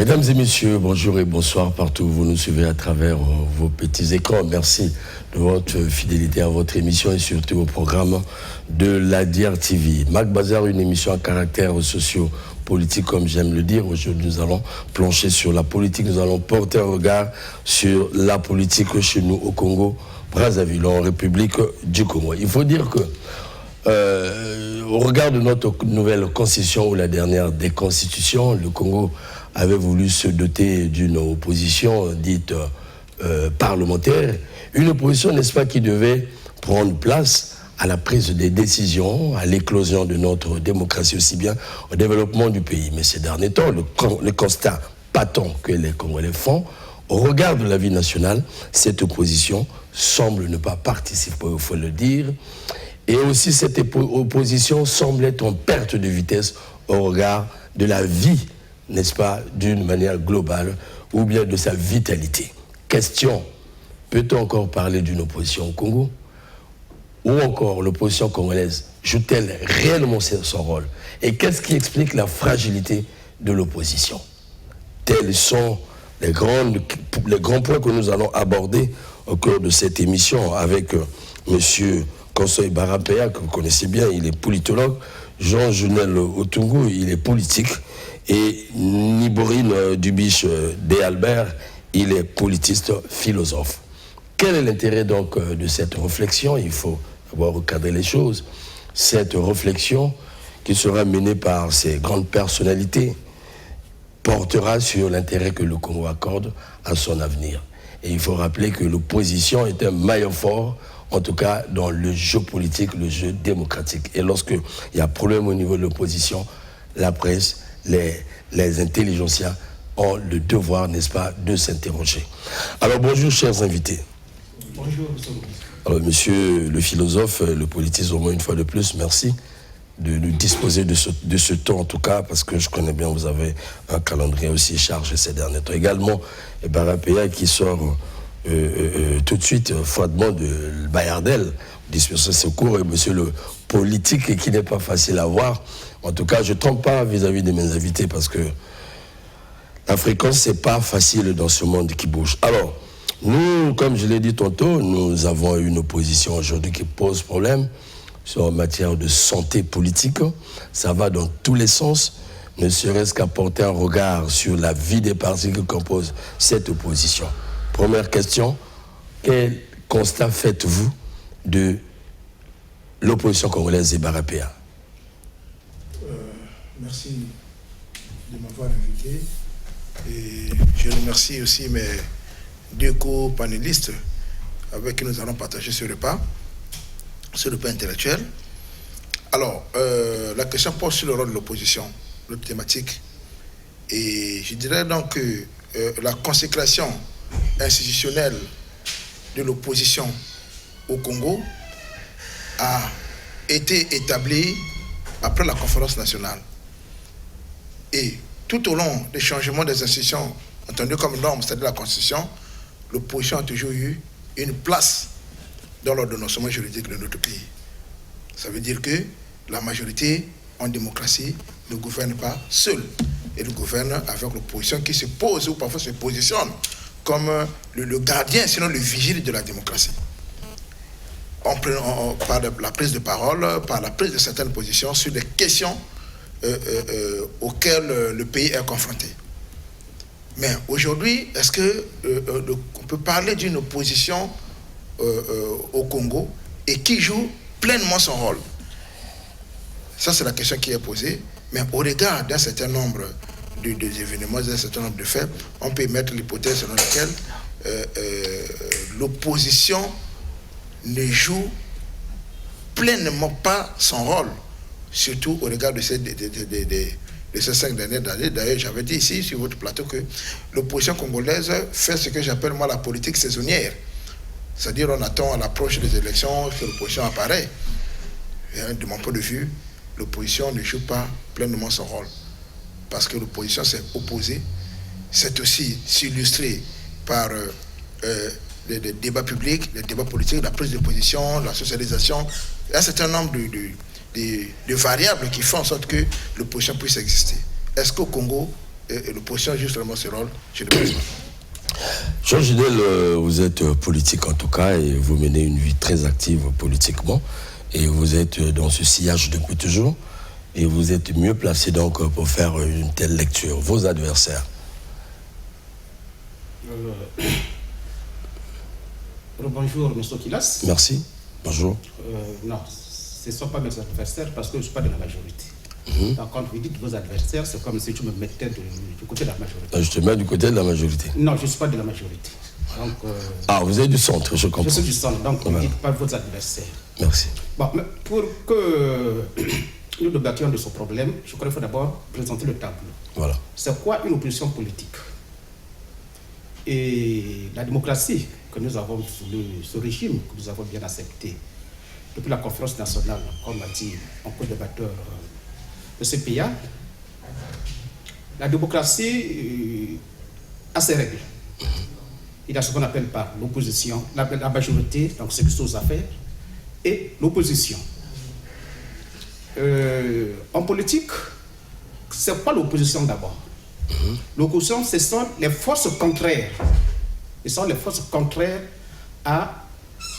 Mesdames et messieurs, bonjour et bonsoir partout où vous nous suivez à travers vos petits écrans. Merci de votre fidélité à votre émission et surtout au programme de la DRTV. Mac Bazar, une émission à caractère socio-politique, comme j'aime le dire. Aujourd'hui, nous allons plancher sur la politique. Nous allons porter un regard sur la politique chez nous au Congo, Brazzaville, en République du Congo. Il faut dire que au regard de notre nouvelle constitution ou la dernière des constitutions, le Congo avait voulu se doter d'une opposition dite parlementaire, une opposition, n'est-ce pas, qui devait prendre place à la prise des décisions, à l'éclosion de notre démocratie, aussi bien au développement du pays. Mais ces derniers temps, le constat patent que les Congolais font, au regard de la vie nationale, cette opposition semble ne pas participer, il faut le dire. Et aussi, cette opposition semble être en perte de vitesse au regard de la vie, n'est-ce pas, d'une manière globale, ou bien de sa vitalité. Question, peut-on encore parler d'une opposition au Congo? Ou encore, l'opposition congolaise joue-t-elle réellement son rôle? Et qu'est-ce qui explique la fragilité de l'opposition? Tels sont les grands points que nous allons aborder au cours de cette émission avec monsieur Conseil Barapéa, que vous connaissez bien, il est politologue, Jean-Junel Otungu, il est politique, et Niborine Dubiche D. Albert, il est politiste philosophe. Quel est l'intérêt donc de cette réflexion? Il faut avoir recadré les choses. Cette réflexion qui sera menée par ces grandes personnalités portera sur l'intérêt que le Congo accorde à son avenir. Et il faut rappeler que l'opposition est un maillon fort, en tout cas dans le jeu politique, le jeu démocratique. Et lorsqu'il y a problème au niveau de l'opposition, la presse, les intelligentsia ont le devoir, n'est-ce pas, de s'interroger. Alors bonjour chers invités. Bonjour. Alors monsieur le philosophe, le politiste au moins une fois de plus, merci de nous disposer de ce temps en tout cas, parce que je connais bien, vous avez un calendrier aussi chargé ces derniers temps. Également, Barapéa qui sort tout de suite froidement de Bayardel, disperser secours, et monsieur le politique et qui n'est pas facile à voir. En tout cas, je ne trompe pas vis-à-vis de mes invités parce que la fréquence, c'est pas facile dans ce monde qui bouge. Alors, nous, comme je l'ai dit tantôt, nous avons une opposition aujourd'hui qui pose problème en matière de santé politique. Ça va dans tous les sens, ne serait-ce qu'à porter un regard sur la vie des partis qui composent cette opposition. Première question, quel constat faites-vous de l'opposition congolaise et Barapéa? Merci de m'avoir invité. Et je remercie aussi mes deux co-panélistes avec qui nous allons partager ce repas intellectuel. Alors, la question porte sur le rôle de l'opposition, notre thématique. Et je dirais donc que la consécration institutionnelle de l'opposition au Congo a été établie après la conférence nationale. Et tout au long des changements des institutions entendues comme normes, c'est-à-dire la Constitution, l'opposition a toujours eu une place dans l'ordonnancement juridique de notre pays. Ça veut dire que la majorité en démocratie ne gouverne pas seule. Elle gouverne avec l'opposition qui se pose ou parfois se positionne comme le gardien, sinon le vigile de la démocratie. Par la prise de parole, par la prise de certaines positions sur des questions auxquelles le pays est confronté. Mais aujourd'hui, est-ce qu'on peut parler d'une opposition au Congo et qui joue pleinement son rôle? Ça, c'est la question qui est posée. Mais au regard d'un certain nombre d'événements, d'un certain nombre de faits, on peut mettre l'hypothèse selon laquelle l'opposition ne joue pleinement pas son rôle, surtout au regard de ces 5 dernières années. D'ailleurs, j'avais dit ici, sur votre plateau, que l'opposition congolaise fait ce que j'appelle moi la politique saisonnière. C'est-à-dire, on attend à l'approche des élections que l'opposition apparaît. Et de mon point de vue, l'opposition ne joue pas pleinement son rôle. Parce que l'opposition s'est opposée. C'est aussi s'illustrer par les débats publics, les débats politiques, la prise de position, la socialisation. Il y a un certain nombre de variables qui font en sorte que l'opposition puisse exister. Est-ce qu'au Congo, et l'opposition joue justement ce rôle, je ne pense pas. Georges Gidel, vous êtes politique en tout cas et vous menez une vie très active politiquement et vous êtes dans ce sillage depuis toujours et vous êtes mieux placé donc pour faire une telle lecture. Vos adversaires. Bonjour, M. Kilas. Merci. Bonjour. Non, ce ne sont pas mes adversaires parce que je ne suis pas de la majorité. Par contre, vous dites vos adversaires, c'est comme si tu me mettais du côté de la majorité. Je te mets du côté de la majorité. Non, je ne suis pas de la majorité. Donc, ah, vous êtes du centre, je comprends. Je suis du centre, donc voilà. Ne dites pas vos adversaires. Merci. Bon, mais pour que nous débattions de ce problème, je crois qu'il faut d'abord présenter le tableau. Voilà. C'est quoi une opposition politique? Et la démocratie que nous avons sous ce régime que nous avons bien accepté depuis la conférence nationale, comme a dit un co-débatteur de CPA, la démocratie a ses règles. Il y a ce qu'on appelle par l'opposition, la majorité, donc ce qui sont aux affaires, et l'opposition. En politique, c'est pas l'opposition d'abord. L'opposition, ce sont les forces contraires. Ce sont les forces contraires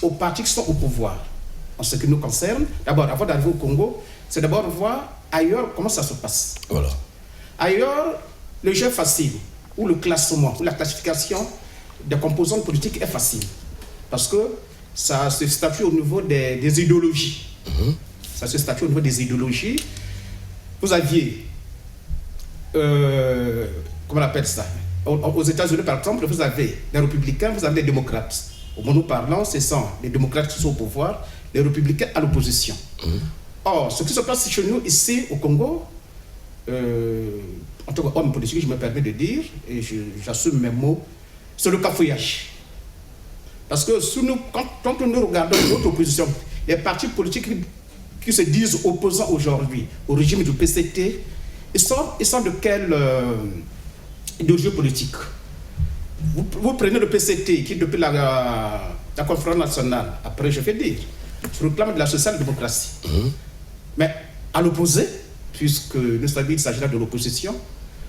aux partis qui sont au pouvoir. En ce qui nous concerne, d'abord, avant d'arriver au Congo, c'est d'abord voir ailleurs comment ça se passe. Voilà. Ailleurs, le jeu est facile, ou le classement, ou la classification des composantes politiques est facile. Parce que ça se statue au niveau des idéologies. Ça se statue au niveau des idéologies. Vous aviez, comment on appelle ça? Aux États-Unis, par exemple, vous avez les républicains, vous avez les démocrates. Au moment où nous parlons, ce sont les démocrates qui sont au pouvoir, les républicains à l'opposition. Or, ce qui se passe chez nous, ici, au Congo, en tant qu'homme politique, je me permets de dire, et j'assume mes mots, c'est le cafouillage. Parce que quand nous regardons notre opposition, les partis politiques qui se disent opposants aujourd'hui au régime du PCT, ils sont de quelle idéologie politique? Vous prenez le PCT qui, depuis la conférence nationale, après je vais dire, se réclame de la social-démocratie. Mais à l'opposé, puisque nous savons qu'il s'agit là de l'opposition,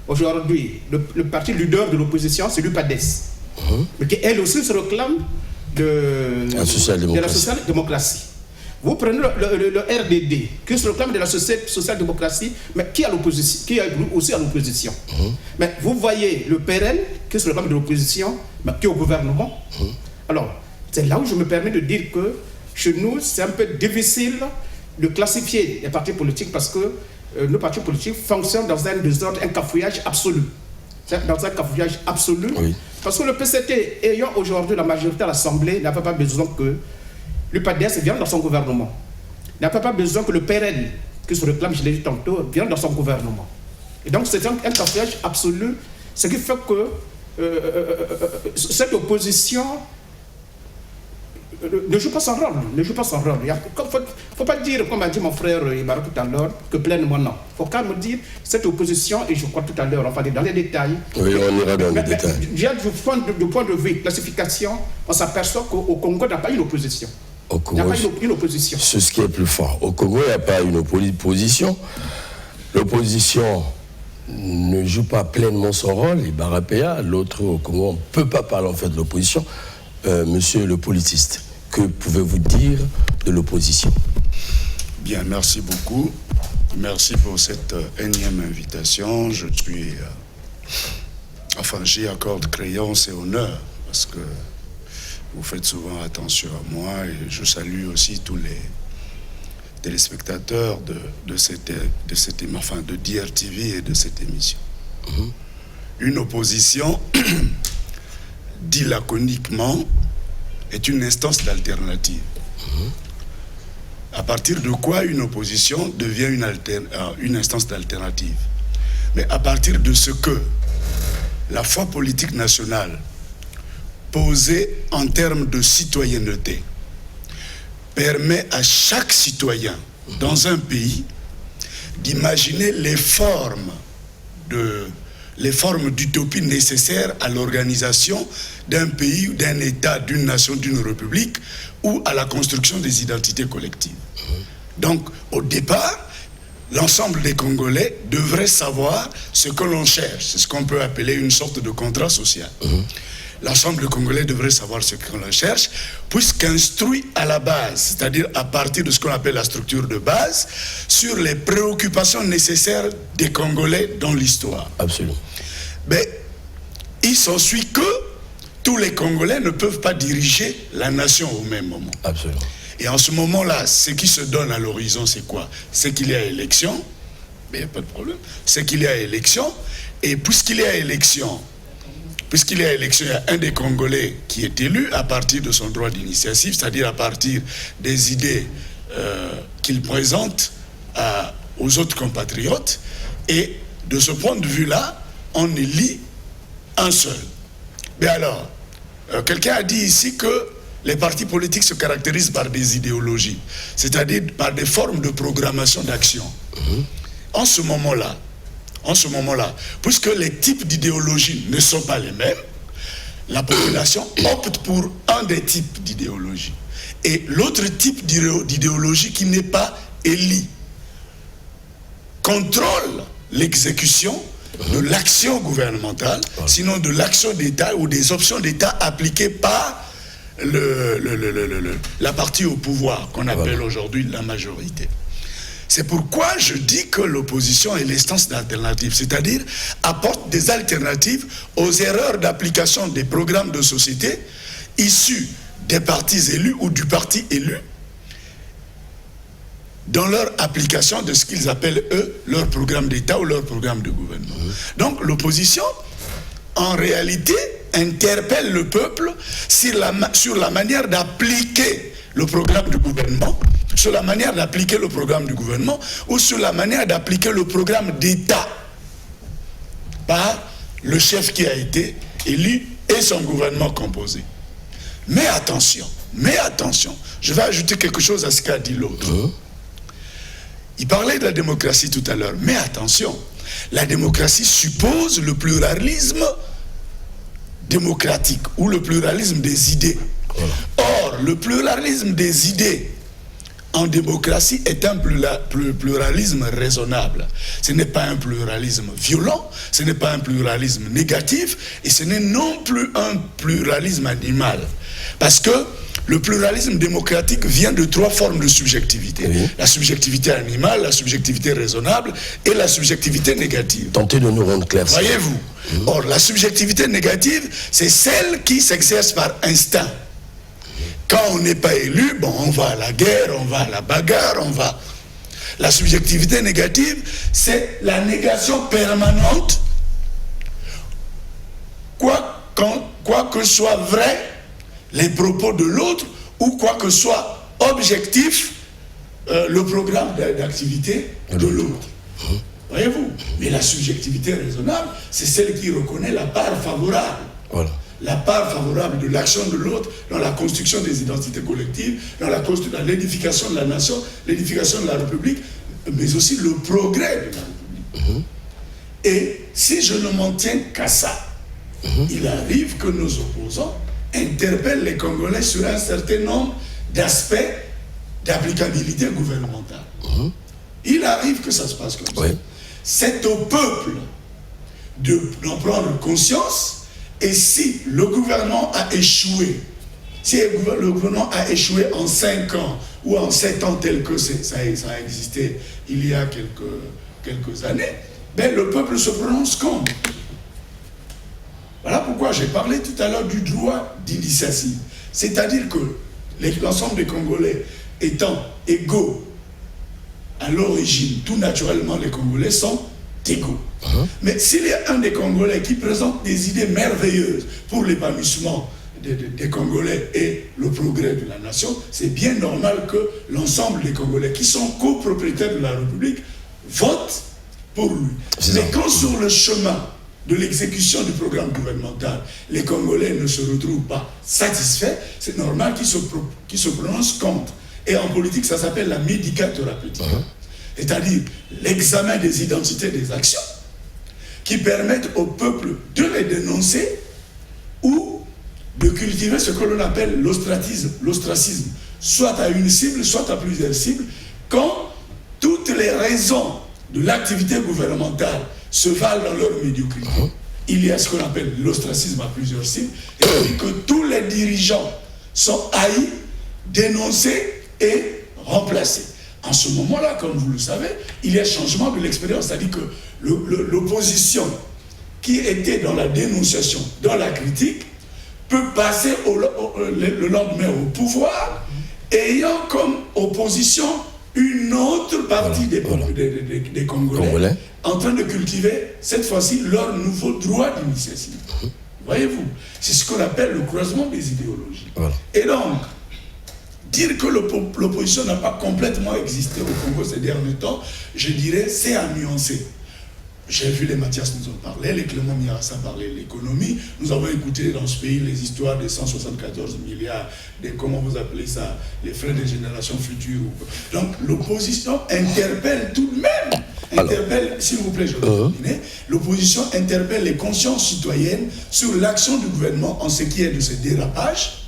aujourd'hui, le parti leader de l'opposition, c'est l'UPADES, mais qui elle aussi se réclame de la social-démocratie. Vous prenez le RDD, qui se réclame de la social-démocratie, mais qui est aussi à l'opposition. Mais vous voyez le PRL, qui se réclame de l'opposition, mais qui est au gouvernement. Alors, c'est là où je me permets de dire que chez nous, c'est un peu difficile de classifier les partis politiques parce que nos partis politiques fonctionnent dans un désordre, un cafouillage absolu. Dans un cafouillage absolu. Oui. Parce que le PCT, ayant aujourd'hui la majorité à l'Assemblée, n'a pas besoin que l'UPADES vienne dans son gouvernement. Il n'a pas besoin que le PRL, qui se réclame, je l'ai dit tantôt, vienne dans son gouvernement. Et donc c'est un cafouillage absolu, ce qui fait que cette opposition ne joue pas son rôle. Il ne faut pas dire, comme a dit mon frère Ibarra tout à l'heure, que pleinement non. Il faut quand même dire cette opposition, et je crois tout à l'heure, enfin dans les détails. Oui, on ira dans les détails. Du point de vue classification, on s'aperçoit qu'au Congo, il n'y a pas une opposition. Au Congo, il n'y a pas une opposition. C'est ce qui est plus fort. Au Congo, il n'y a pas une opposition. L'opposition ne joue pas pleinement son rôle. Ibarra Péa, l'autre au Congo, on ne peut pas parler en fait de l'opposition. Monsieur le politiste, que pouvez-vous dire de l'opposition? Bien, merci beaucoup. Merci pour cette énième invitation. Je suis... enfin, j'y accorde créance et honneur parce que vous faites souvent attention à moi et je salue aussi tous les téléspectateurs de DRTV et de cette émission. Une opposition... dit laconiquement, est une instance d'alternative. À partir de quoi une opposition devient une instance d'alternative? Mais à partir de ce que la foi politique nationale, posée en termes de citoyenneté, permet à chaque citoyen dans un pays d'imaginer les formes d'utopie nécessaires à l'organisation d'un pays, d'un État, d'une nation, d'une république ou à la construction des identités collectives. Donc, au départ, l'ensemble des Congolais devraient savoir ce que l'on cherche. C'est ce qu'on peut appeler une sorte de contrat social. L'ensemble des Congolais devraient savoir ce que l'on cherche, puisqu'instruit à la base, c'est-à-dire à partir de ce qu'on appelle la structure de base, sur les préoccupations nécessaires des Congolais dans l'histoire. Absolument. Mais il s'ensuit que tous les Congolais ne peuvent pas diriger la nation au même moment. Absolument. Et en ce moment-là, ce qui se donne à l'horizon, c'est quoi? C'est qu'il y a élection, mais il n'y a pas de problème. C'est qu'il y a élection, et puisqu'il y a élection, il y a un des Congolais qui est élu à partir de son droit d'initiative, c'est-à-dire à partir des idées qu'il présente aux autres compatriotes. Et de ce point de vue-là, on élit un seul. Mais alors, quelqu'un a dit ici que les partis politiques se caractérisent par des idéologies, c'est-à-dire par des formes de programmation d'action. En ce moment-là, puisque les types d'idéologies ne sont pas les mêmes, la population opte pour un des types d'idéologie. Et l'autre type d'idéologie qui n'est pas élu contrôle l'exécution de l'action gouvernementale, sinon de l'action d'État ou des options d'État appliquées par la partie au pouvoir, qu'on appelle aujourd'hui la majorité. C'est pourquoi je dis que l'opposition est l'instance d'alternative, c'est-à-dire apporte des alternatives aux erreurs d'application des programmes de société issus des partis élus ou du parti élu dans leur application de ce qu'ils appellent, eux, leur programme d'État ou leur programme de gouvernement. Donc l'opposition, en réalité, interpelle le peuple sur la manière d'appliquer le programme du gouvernement, sur la manière d'appliquer le programme du gouvernement ou sur la manière d'appliquer le programme d'État par le chef qui a été élu et son gouvernement composé. Mais attention, je vais ajouter quelque chose à ce qu'a dit l'autre. Il parlait de la démocratie tout à l'heure, mais attention, la démocratie suppose le pluralisme démocratique ou le pluralisme des idées. Or, le pluralisme des idées en démocratie est un pluralisme raisonnable. Ce n'est pas un pluralisme violent, ce n'est pas un pluralisme négatif, et ce n'est non plus un pluralisme animal. Parce que le pluralisme démocratique vient de 3 formes de subjectivité. La subjectivité animale, la subjectivité raisonnable et la subjectivité négative. Tentez de nous rendre clair. Voyez-vous. Or, la subjectivité négative, c'est celle qui s'exerce par instinct. Quand on n'est pas élu, bon, on va à la guerre, on va à la bagarre, on va... La subjectivité négative, c'est la négation permanente, quoi que soit vrai les propos de l'autre, ou quoi que soit objectif le programme d'activité de l'autre. Voyez-vous. Mais la subjectivité raisonnable, c'est celle qui reconnaît la part favorable. Voilà. La part favorable de l'action de l'autre dans la construction des identités collectives, dans l'édification de la nation, l'édification de la République, mais aussi le progrès de la République. Et si je ne m'en tiens qu'à ça, il arrive que nos opposants interpellent les Congolais sur un certain nombre d'aspects d'applicabilité gouvernementale. Il arrive que ça se passe comme ça. C'est au peuple d'en prendre conscience. Et si le gouvernement a échoué, si le gouvernement a échoué en 5 ans ou en 7 ans tel que ça a existé il y a quelques années, ben le peuple se prononce contre. Voilà pourquoi j'ai parlé tout à l'heure du droit d'initiative. C'est-à-dire que l'ensemble des Congolais étant égaux à l'origine, tout naturellement les Congolais sont égaux. Mais s'il y a un des Congolais qui présente des idées merveilleuses pour l'épanouissement des Congolais et le progrès de la nation, c'est bien normal que l'ensemble des Congolais qui sont copropriétaires de la République votent pour lui. Mais quand sur le chemin de l'exécution du programme gouvernemental, les Congolais ne se retrouvent pas satisfaits, c'est normal qu'ils se prononcent contre. Et en politique, ça s'appelle la médicathérapeutique. C'est-à-dire l'examen des identités des actions qui permettent au peuple de les dénoncer ou de cultiver ce que l'on appelle l'ostracisme, soit à une cible, soit à plusieurs cibles, quand toute toutes les raisons de l'activité gouvernementale se valent dans leur médiocrité. Il y a ce qu'on appelle l'ostracisme à plusieurs cibles, et on dit que tous les dirigeants sont haïs, dénoncés et remplacés. En ce moment-là, comme vous le savez, il y a changement de l'expérience, c'est-à-dire que l'opposition qui était dans la dénonciation, dans la critique, peut passer le lendemain au pouvoir, ayant comme opposition une autre partie des Congolais en train de cultiver, cette fois-ci, leur nouveau droit d'initiative. Voyez-vous, c'est ce qu'on appelle le croisement des idéologies. Et donc, dire que l'opposition n'a pas complètement existé au Congo ces derniers temps, je dirais, c'est à nuancer. J'ai vu les Mathias nous ont parlé, les Clément Mirassa parler de l'économie. Nous avons écouté dans ce pays les histoires des 174 milliards, des, comment vous appelez ça, les frais des générations futures. Donc l'opposition interpelle tout de même, interpelle, s'il vous plaît, je vais terminer, l'opposition interpelle les consciences citoyennes sur l'action du gouvernement en ce qui est de ces dérapages.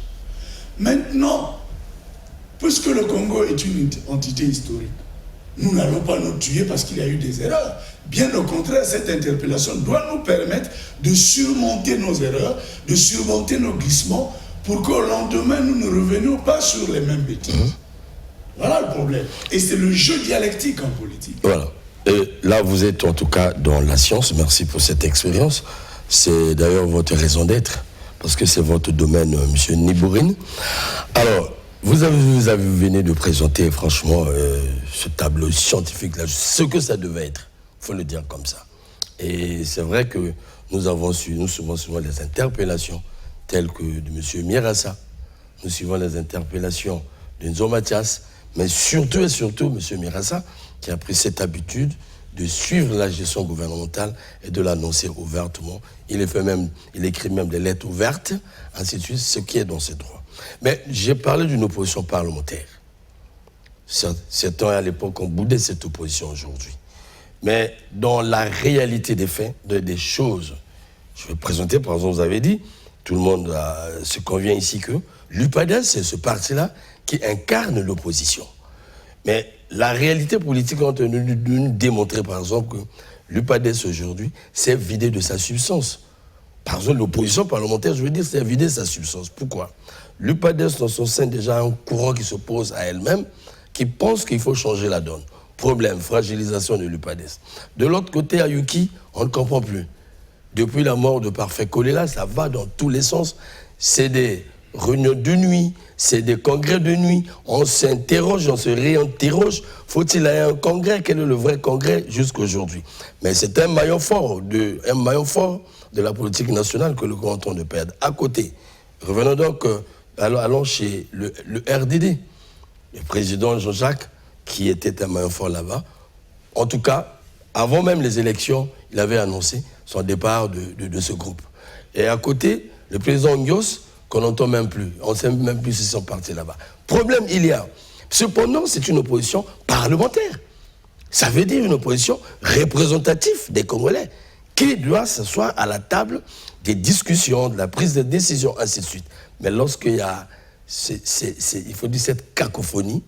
Maintenant, puisque le Congo est une entité historique, nous n'allons pas nous tuer parce qu'il y a eu des erreurs. Bien au contraire, cette interpellation doit nous permettre de surmonter nos erreurs, de surmonter nos glissements, pour qu'au lendemain, nous ne revenions pas sur les mêmes bêtises. Voilà le problème. Et c'est le jeu dialectique en politique. Voilà. Et là, vous êtes en tout cas dans la science. Merci pour cette expérience. C'est d'ailleurs votre raison d'être, parce que c'est votre domaine, M. Nibourine. Alors, vous venez de présenter, franchement, ce tableau scientifique-là, ce que ça devait être. Il faut le dire comme ça. Et c'est vrai que nous avons suivi, nous suivons souvent les interpellations telles que de M. Mirassa, nous suivons les interpellations de Nzo Mathias, mais surtout et surtout M. Mirassa, qui a pris cette habitude de suivre la gestion gouvernementale et de l'annoncer ouvertement. Il écrit même des lettres ouvertes, ainsi de suite, ce qui est dans ses droits. Mais j'ai parlé d'une opposition parlementaire. Certains, à l'époque, ont boudé cette opposition aujourd'hui. Mais dans la réalité des faits, des choses, je vais présenter, par exemple, vous avez dit, tout le monde se convient ici que l'UPADES, c'est ce parti-là qui incarne l'opposition. Mais la réalité politique est de nous démontrer, par exemple, que l'UPADES aujourd'hui s'est vidé de sa substance. Par exemple, l'opposition parlementaire, je veux dire, s'est vidé de sa substance. Pourquoi ? L'UPADES, dans son sein, déjà un courant qui s'oppose à elle-même, qui pense qu'il faut changer la donne. Problème, fragilisation de l'UPADES. De l'autre côté, à Yuki, on ne comprend plus. Depuis la mort de Parfait Kolela, ça va dans tous les sens. C'est des réunions de nuit, c'est des congrès de nuit. On s'interroge, on se réinterroge. Faut-il aller à un congrès? Quel est le vrai congrès jusqu'à aujourd'hui? Mais c'est un maillon fort de la politique nationale que le grand temps de perdre. À côté, revenons donc, allons chez le RDD. Le président Jean-Jacques, qui était un maillon fort là-bas. En tout cas, avant même les élections, il avait annoncé son départ de ce groupe. Et à côté, le président Ngios, qu'on n'entend même plus. On ne sait même plus s'ils sont partis là-bas. Problème, il y a. Cependant, c'est une opposition parlementaire. Ça veut dire une opposition représentative des Congolais, qui doit s'asseoir à la table des discussions, de la prise de décision, ainsi de suite. Mais lorsqu'il y a, il faut dire, cette cacophonie,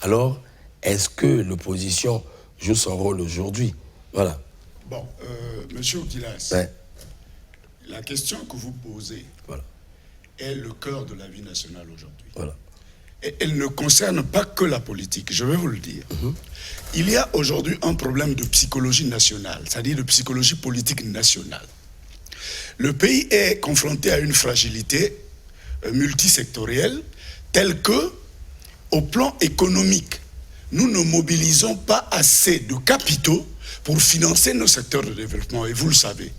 alors, est-ce que l'opposition joue son rôle aujourd'hui? Voilà. Bon, Monsieur Oukilas, ouais. La question que vous posez est le cœur de la vie nationale aujourd'hui. Voilà. Et elle ne concerne pas que la politique, je vais vous le dire. Il y a aujourd'hui un problème de psychologie nationale, c'est-à-dire de psychologie politique nationale. Le pays est confronté à une fragilité multisectorielle telle que, au plan économique, nous ne mobilisons pas assez de capitaux pour financer nos secteurs de développement, et vous le savez.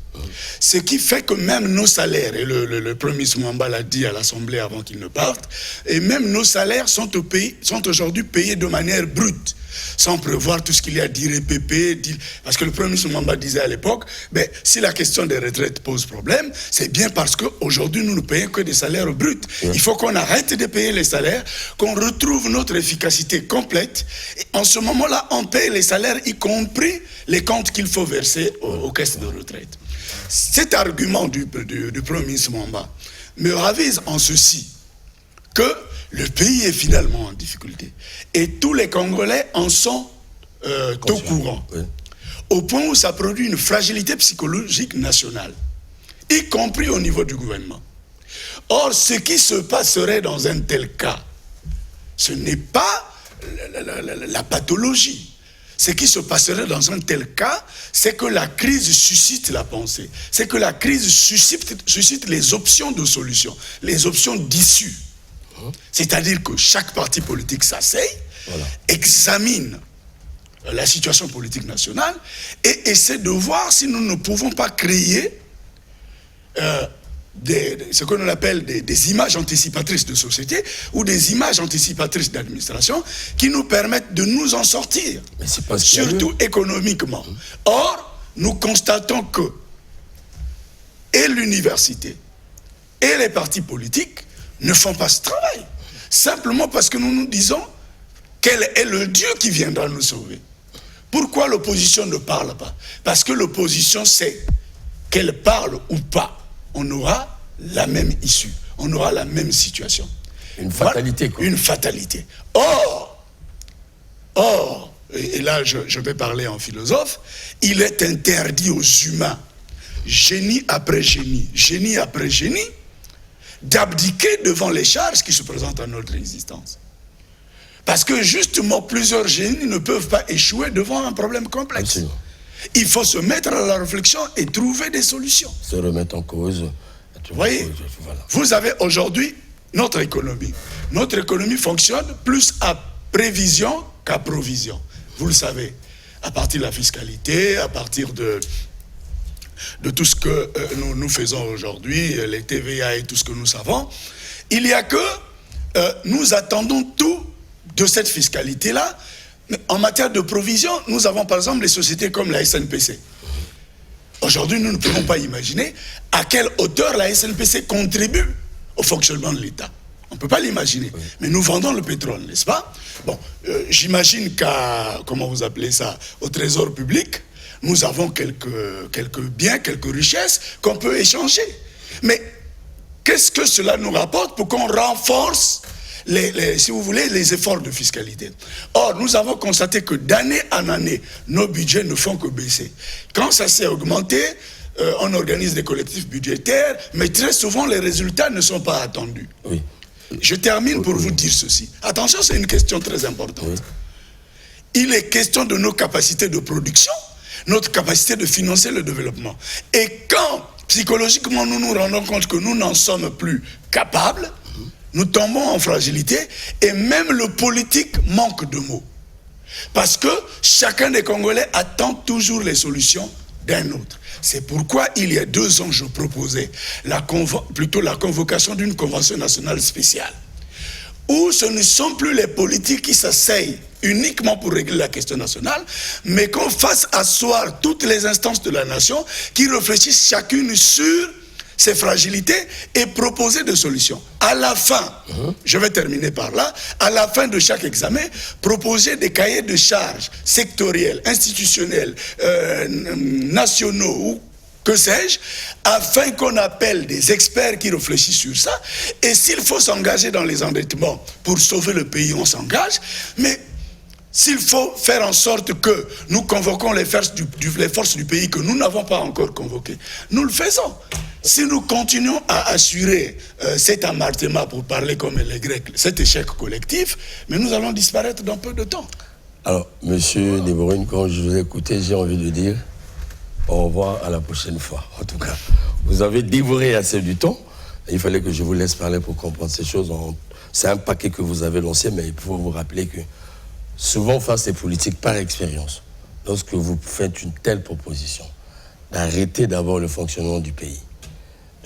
Ce qui fait que même nos salaires, et le Premier ministre Mwamba l'a dit à l'Assemblée avant qu'il ne parte, et même nos salaires sont aujourd'hui payés de manière brute, sans prévoir tout ce qu'il y a d'IRPP, parce que le Premier ministre Mwamba disait à l'époque, ben, si la question des retraites pose problème, c'est bien parce qu'aujourd'hui nous ne payons que des salaires bruts. Il faut qu'on arrête de payer les salaires, qu'on retrouve notre efficacité complète, et en ce moment-là, on paye les salaires, y compris les comptes qu'il faut verser aux caisses de retraite. Cet argument du Premier ministre Mwamba me ravise en ceci, que le pays est finalement en difficulté. Et tous les Congolais en sont taux courant. Oui. Au point où ça produit une fragilité psychologique nationale, y compris au niveau du gouvernement. Or, ce qui se passerait dans un tel cas, ce n'est pas la pathologie. Ce qui se passerait dans un tel cas, c'est que la crise suscite la pensée. C'est que la crise suscite les options de solution, les options d'issue. C'est-à-dire que chaque parti politique s'asseye, examine la situation politique nationale et essaie de voir si nous ne pouvons pas créer ce que l'on appelle des images anticipatrices de société ou des images anticipatrices d'administration qui nous permettent de nous en sortir, surtout économiquement. Or, nous constatons que et l'université et les partis politiques ne font pas ce travail, simplement parce que nous nous disons quel est le Dieu qui viendra nous sauver. Pourquoi l'opposition ne parle pas? Parce que l'opposition sait qu'elle parle ou pas, on aura la même issue, on aura la même situation. Une fatalité, quoi. Une fatalité. Or, et là je vais parler en philosophe, il est interdit aux humains, génie après génie, d'abdiquer devant les charges qui se présentent à notre existence. Parce que justement, plusieurs génies ne peuvent pas échouer devant un problème complexe. Absolument. Il faut se mettre à la réflexion et trouver des solutions. Se remettre en cause. Vous voyez, vous avez aujourd'hui notre économie. Notre économie fonctionne plus à prévision qu'à provision. Vous le savez, à partir de la fiscalité, à partir de tout ce que nous faisons aujourd'hui, les TVA et tout ce que nous savons, il n'y a que nous attendons tout de cette fiscalité-là. En matière de provision, nous avons par exemple des sociétés comme la SNPC. Aujourd'hui, nous ne pouvons pas imaginer à quelle hauteur la SNPC contribue au fonctionnement de l'État. On ne peut pas l'imaginer. Oui. Mais nous vendons le pétrole, n'est-ce pas? Bon, j'imagine qu'à, comment vous appelez ça, au trésor public, nous avons quelques biens, quelques richesses qu'on peut échanger. Mais qu'est-ce que cela nous rapporte pour qu'on renforce si vous voulez, les efforts de fiscalité? Or, nous avons constaté que d'année en année, nos budgets ne font que baisser. Quand ça s'est augmenté, on organise des collectifs budgétaires, mais très souvent, les résultats ne sont pas attendus. Oui. Je termine pour vous dire ceci. Attention, c'est une question très importante. Oui. Il est question de nos capacités de production, notre capacité de financer le développement. Et quand, psychologiquement, nous nous rendons compte que nous n'en sommes plus capables, nous tombons en fragilité et même le politique manque de mots. Parce que chacun des Congolais attend toujours les solutions d'un autre. C'est pourquoi il y a 2 ans, je proposais la convocation d'une convention nationale spéciale, où ce ne sont plus les politiques qui s'asseyent uniquement pour régler la question nationale, mais qu'on fasse asseoir toutes les instances de la nation qui réfléchissent chacune sur ces fragilités et proposer des solutions. À la fin, je vais terminer par là, à la fin de chaque examen, proposer des cahiers de charges sectoriels, institutionnels, nationaux ou que sais-je, afin qu'on appelle des experts qui réfléchissent sur ça. Et s'il faut s'engager dans les endettements pour sauver le pays, on s'engage. Mais s'il faut faire en sorte que nous convoquons les forces du pays que nous n'avons pas encore convoquées, nous le faisons. Si nous continuons à assurer cet amartement, pour parler comme les Grecs, cet échec collectif, mais nous allons disparaître dans peu de temps. Alors, monsieur Deborine, quand je vous ai écouté, j'ai envie de dire au revoir à la prochaine fois. En tout cas, vous avez dévoré assez du temps. Il fallait que je vous laisse parler pour comprendre ces choses. C'est un paquet que vous avez lancé, mais il faut vous rappeler que souvent, face aux politiques par expérience, lorsque vous faites une telle proposition, d'arrêter d'abord le fonctionnement du pays,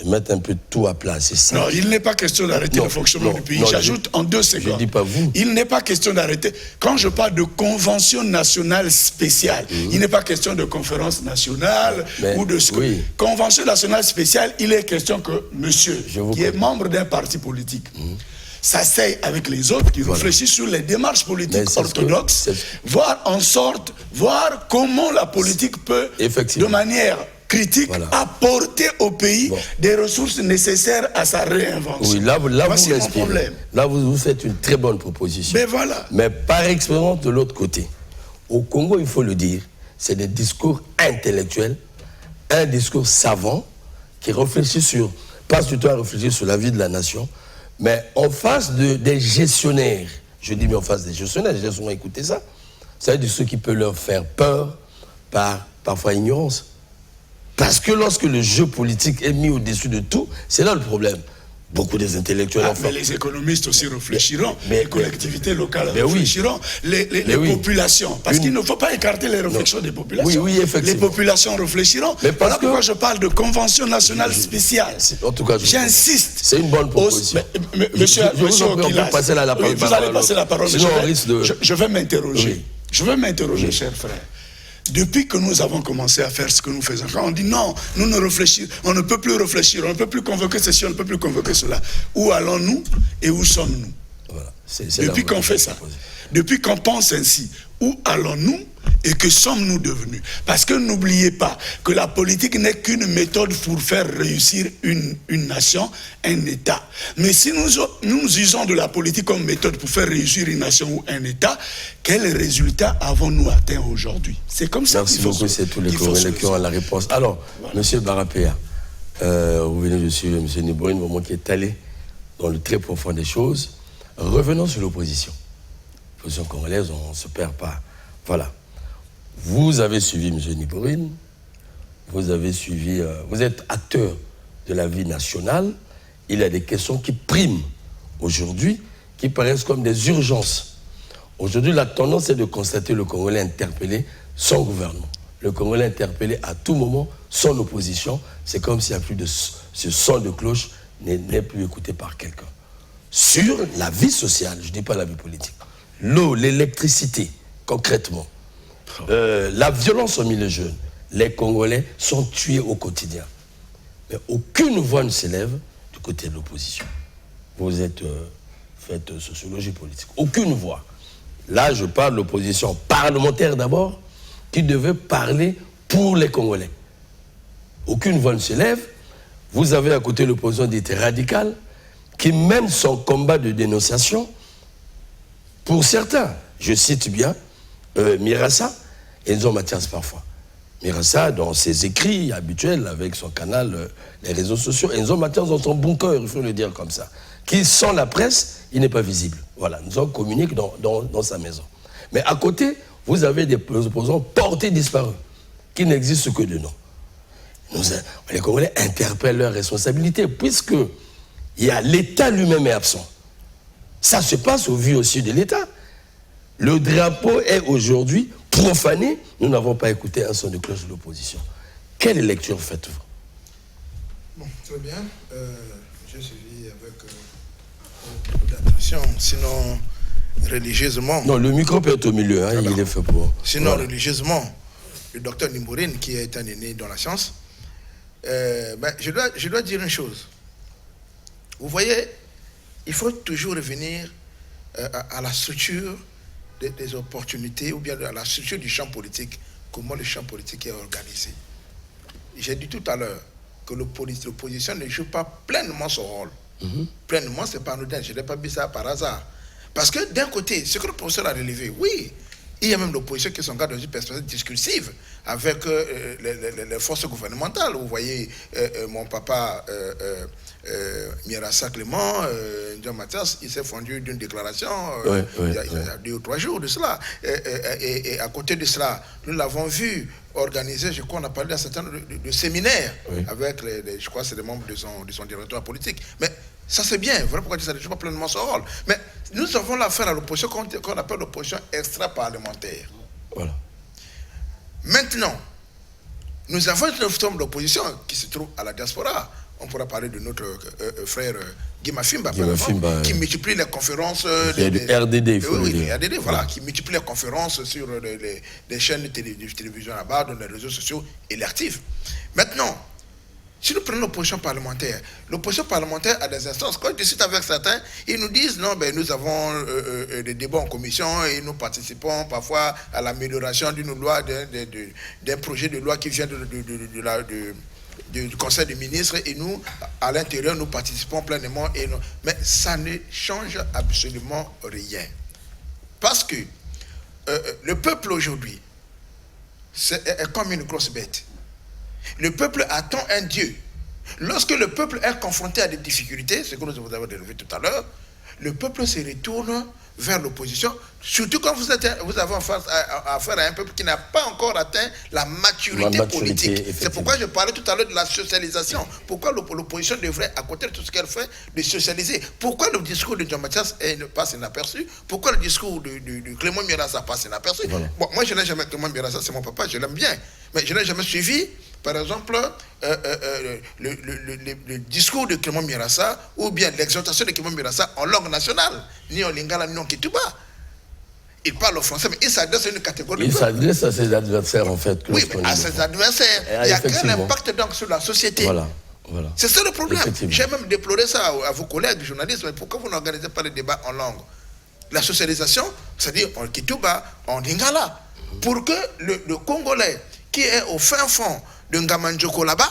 de mettre un peu tout à plat, c'est ça. Non, il n'est pas question d'arrêter le fonctionnement du pays. J'ajoute en 2 secondes. Je ne dis pas vous. Il n'est pas question d'arrêter. Quand je parle de convention nationale spéciale, il n'est pas question de conférence nationale ou de ce que... Oui. Convention nationale spéciale, il est question que monsieur, qui est membre d'un parti politique, s'asseye avec les autres qui réfléchissent sur les démarches politiques orthodoxes, voir comment la politique peut, de manière critique, apporter au pays des ressources nécessaires à sa réinvention. Oui, là vous m'inspirez. Là, vous faites une très bonne proposition. Mais voilà. Mais par expérience, de l'autre côté, Au Congo, il faut le dire, c'est des discours intellectuels, un discours savant qui réfléchit sur, passe du temps à réfléchir sur la vie de la nation, mais en face des gestionnaires. Je dis mais en face des gestionnaires, j'ai souvent écouté ça. Ça veut dire ceux qui peuvent leur faire peur par parfois ignorance. Parce que lorsque le jeu politique est mis au-dessus de tout, c'est là le problème. Beaucoup des intellectuels... mais les économistes aussi réfléchiront, les collectivités locales mais réfléchiront, les populations. Parce qu'il ne faut pas écarter les réflexions des populations. Oui, effectivement. Les populations réfléchiront. Mais voilà pourquoi je parle de convention nationale spéciale. En tout cas, j'insiste. C'est une bonne proposition. Monsieur Okila, passer la parole. Vous allez passer la parole. Sinon, on risque de... Je vais m'interroger. Oui. Je vais m'interroger, chers frères. Depuis que nous avons commencé à faire ce que nous faisons, quand on dit non, nous ne réfléchissons, on ne peut plus réfléchir, on ne peut plus convoquer ceci, on ne peut plus convoquer cela. Où allons-nous et où sommes-nous? Voilà. Depuis qu'on fait ça, depuis qu'on pense ainsi, où allons-nous et que sommes-nous devenus? Parce que n'oubliez pas que la politique n'est qu'une méthode pour faire réussir une nation, un État. Mais si nous usons de la politique comme méthode pour faire réussir une nation ou un État, quels résultats avons-nous atteints aujourd'hui? C'est comme ça. Merci beaucoup, c'est tous les Congolais qui ont la réponse. Alors, voilà. Monsieur Barapéa, vous venez de suivre M. Niborine, moment qui est allé dans le très profond des choses. Revenons sur l'opposition. L'opposition congolaise, on ne se perd pas. Voilà. Vous avez suivi M. Niborine, vous avez suivi, vous êtes acteur de la vie nationale. Il y a des questions qui priment aujourd'hui, qui paraissent comme des urgences. Aujourd'hui, la tendance est de constater le Congolais interpellé son gouvernement. Le Congolais interpellé à tout moment son opposition. C'est comme s'il n'y a plus de ce son de cloche n'est plus écouté par quelqu'un. Sur la vie sociale, je ne dis pas la vie politique, l'eau, l'électricité, concrètement, la violence au milieu jeune, les Congolais sont tués au quotidien. Mais aucune voix ne s'élève du côté de l'opposition. Vous faites sociologie politique. Aucune voix. Là, je parle de l'opposition parlementaire d'abord, qui devait parler pour les Congolais. Aucune voix ne s'élève. Vous avez à côté l'opposition dite radicale, qui mène son combat de dénonciation. Pour certains, je cite bien, Mirassa, Enzo Mathias parfois. Mirassa, dans ses écrits habituels, avec son canal, les réseaux sociaux, Enzo Mathias dans son bunker, il faut le dire comme ça, qui, sans la presse, il n'est pas visible. Voilà, nous on communique dans sa maison. Mais à côté, vous avez des opposants portés disparus, qui n'existent que de nom. Les Congolais interpellent leurs responsabilités, puisque l'État lui-même est absent. Ça se passe au vu aussi de l'État. Le drapeau est aujourd'hui profané. Nous n'avons pas écouté un son de cloche de l'opposition. Quelle lecture faites-vous? Bon, très bien. J'ai suivi avec beaucoup d'attention. Sinon, religieusement... Non, le micro peut être au milieu. Hein, il est fait pour... Sinon, religieusement, le docteur Niborine, qui est un aîné dans la science, je dois dire une chose. Vous voyez, il faut toujours revenir à la structure des opportunités ou bien à la structure du champ politique, comment le champ politique est organisé. J'ai dit tout à l'heure que l'opposition ne joue pas pleinement son rôle. Pleinement, c'est pas anodin, je n'ai pas dit ça par hasard. Parce que d'un côté, ce que le professeur a relevé, oui, il y a même l'opposition qui s'engage dans une perspective discursive avec les forces gouvernementales. Vous voyez, mon papa Mirassa Clément, Jean Mathias, il s'est fondu d'une déclaration il y a 2 ou 3 jours de cela. Et à côté de cela, nous l'avons vu organiser, je crois, on a parlé d'un certain nombre de séminaires avec, je crois, c'est des membres de son directoire politique. Mais ça, c'est bien. Voilà pourquoi ça ne joue pas pleinement son rôle. Mais nous avons l'affaire à l'opposition qu'on appelle l'opposition extra-parlementaire. Voilà. Maintenant, nous avons une forme d'opposition qui se trouve à la diaspora. On pourra parler de notre frère Guy Mafimba, qui multiplie les conférences... du RDD, il faut le dire. RDD, voilà, qui multiplie les conférences sur les chaînes de télévision là-bas, dans les réseaux sociaux, et l'active. Maintenant, si nous prenons l'opposition parlementaire a des instances. Quand je discute avec certains, ils nous disent non, ben, nous avons des débats en commission et nous participons parfois à l'amélioration d'une loi, d'un projet de loi qui vient du Conseil des ministres et nous, à l'intérieur, nous participons pleinement. Mais ça ne change absolument rien. Parce que le peuple aujourd'hui est comme une grosse bête. Le peuple attend un Dieu. Lorsque le peuple est confronté à des difficultés, ce que nous avons développé tout à l'heure, le peuple se retourne vers l'opposition, surtout quand vous avez affaire à un peuple qui n'a pas encore atteint la maturité politique. C'est pourquoi je parlais tout à l'heure de la socialisation. Pourquoi l'opposition devrait, à côté de tout ce qu'elle fait, de socialiser? Pourquoi le discours de John Mathias passe inaperçu? Pourquoi le discours de Clément Mirassa passe inaperçu? Voilà. Bon, moi, je n'ai jamais Clément Mirassa, c'est mon papa, je l'aime bien. Mais je n'ai jamais suivi, par exemple, le discours de Clément Mirassa ou bien l'exhortation de Clément Mirassa en langue nationale, ni en lingala, ni en kituba. Il parle au français, mais il s'adresse à une catégorie. Il s'adresse à ses adversaires, en fait. Oui, mais à ses adversaires. Il y a quel impact donc sur la société? Voilà. C'est ça le problème. J'ai même déploré ça à vos collègues journalistes, mais pourquoi vous n'organisez pas les débats en langue? La socialisation, c'est-à-dire en kituba, en lingala, pour que le Congolais qui est au fin fond de Ngamanjoko là-bas,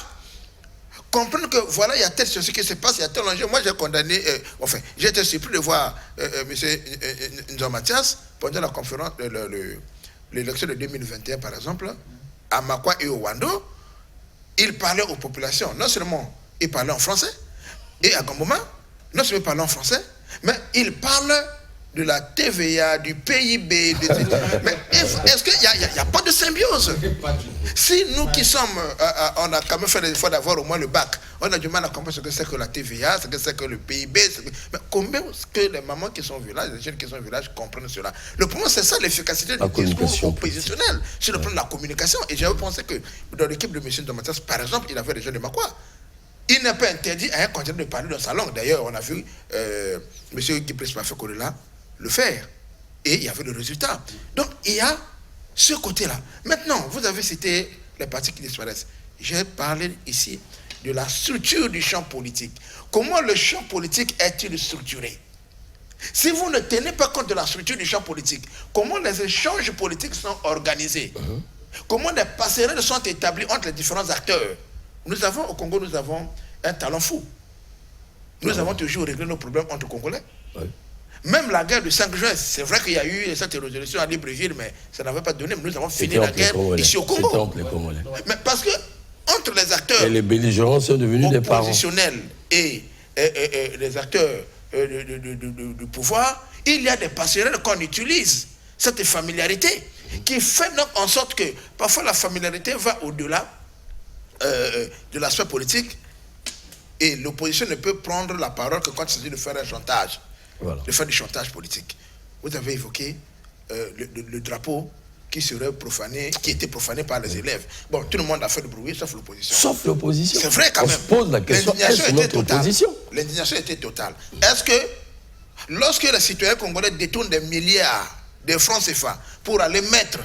comprendre que voilà, il y a telle chose qui se passe, il y a tel enjeu. Moi, j'ai condamné, j'ai été surpris de voir M. Nzo Mathias pendant la conférence, l'élection de 2021, par exemple, à Makwa et au Wando. Il parlait aux populations. Non seulement il parlait en français, et à Gamboma, non seulement il parlait en français, mais il parle de la TVA, du PIB, mais est-ce qu'il n'y a pas de symbiose? Si nous qui sommes, on a quand même fait l'effort d'avoir au moins le bac, on a du mal à comprendre ce que c'est que la TVA, ce que c'est que le PIB, mais combien que les mamans qui sont au village, les jeunes qui sont au village comprennent cela? Le problème, c'est ça l'efficacité du discours oppositionnel sur le plan de la communication. Et j'avais pensé que dans l'équipe de M. Domatas, par exemple, il avait des jeunes de Makwa. Il n'est pas interdit à un candidat de parler dans sa langue. D'ailleurs, on a vu M. Guy Pafekolela le faire. Et il y avait le résultat. Donc, il y a ce côté-là. Maintenant, vous avez cité les partis qui disparaissent. J'ai parlé ici de la structure du champ politique. Comment le champ politique est-il structuré? Si vous ne tenez pas compte de la structure du champ politique, comment les échanges politiques sont organisés? Comment des passerelles sont établies entre les différents acteurs? Nous avons, au Congo, nous avons un talent fou. Nous avons toujours réglé nos problèmes entre Congolais. Même la guerre du 5 juin, c'est vrai qu'il y a eu cette résolution à Libreville, mais ça n'avait pas donné. Mais nous avons fini la guerre ici au Congo. Mais parce que entre les acteurs et les belligérants sont devenus des parents oppositionnels et les acteurs du pouvoir, il y a des passerelles qu'on utilise. Cette familiarité qui fait donc en sorte que parfois la familiarité va au-delà de l'aspect politique et l'opposition ne peut prendre la parole que quand il s'agit de faire un chantage. Voilà. De faire du chantage politique. Vous avez évoqué le drapeau qui serait profané, qui était profané par les élèves. Bon, tout le monde a fait du bruit, sauf l'opposition. Sauf l'opposition. C'est vrai quand même. On se pose la question, est-ce notre opposition? L'indignation était totale. Est-ce que, lorsque les citoyens congolais détournent des milliards de francs CFA pour aller mettre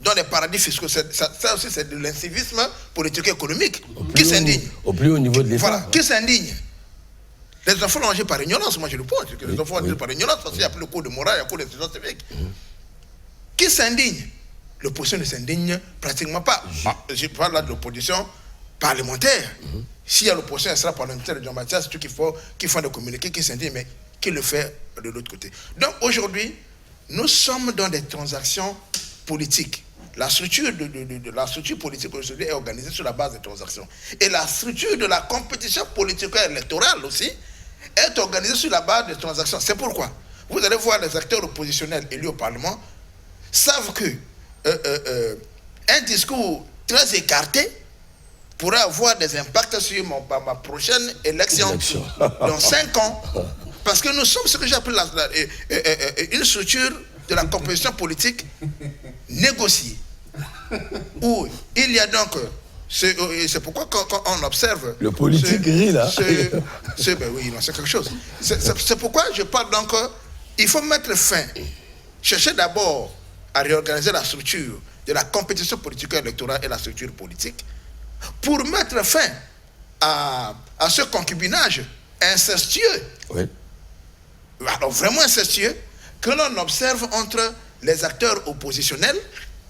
dans les paradis fiscaux, ça aussi c'est de l'incivisme politique-économique qui s'indigne. Au plus haut niveau de l'État. Voilà, qui s'indigne. Les enfants l'ont par ignorance, moi je le pense. Les enfants l'ont par ignorance parce qu'il n'y a plus le cours de morale, il y a le cours d'intelligence civique. Qui s'indigne? L'opposition ne s'indigne pratiquement pas. Je parle là de l'opposition parlementaire. S'il y a l'opposition extra parlementaire de John Mathias, c'est tout qu'il faut des communiqués qui s'indignent, mais qui le fait de l'autre côté. Donc aujourd'hui, nous sommes dans des transactions politiques. La structure de la structure politique aujourd'hui est organisée sur la base des transactions. Et la structure de la compétition politique électorale aussi est organisée sur la base des transactions. C'est pourquoi vous allez voir les acteurs oppositionnels élus au Parlement savent que un discours très écarté pourrait avoir des impacts sur ma prochaine élection dans 5 ans. Parce que nous sommes ce que j'appelle une structure de la compétition politique négociée. Où il y a donc, c'est pourquoi quand on observe... Le politique rit là. Ben oui, c'est quelque chose. C'est pourquoi je parle donc, il faut mettre fin, chercher d'abord à réorganiser la structure de la compétition politique électorale et la structure politique, pour mettre fin à ce concubinage incestueux. Oui. Alors vraiment incestueux, que l'on observe entre les acteurs oppositionnels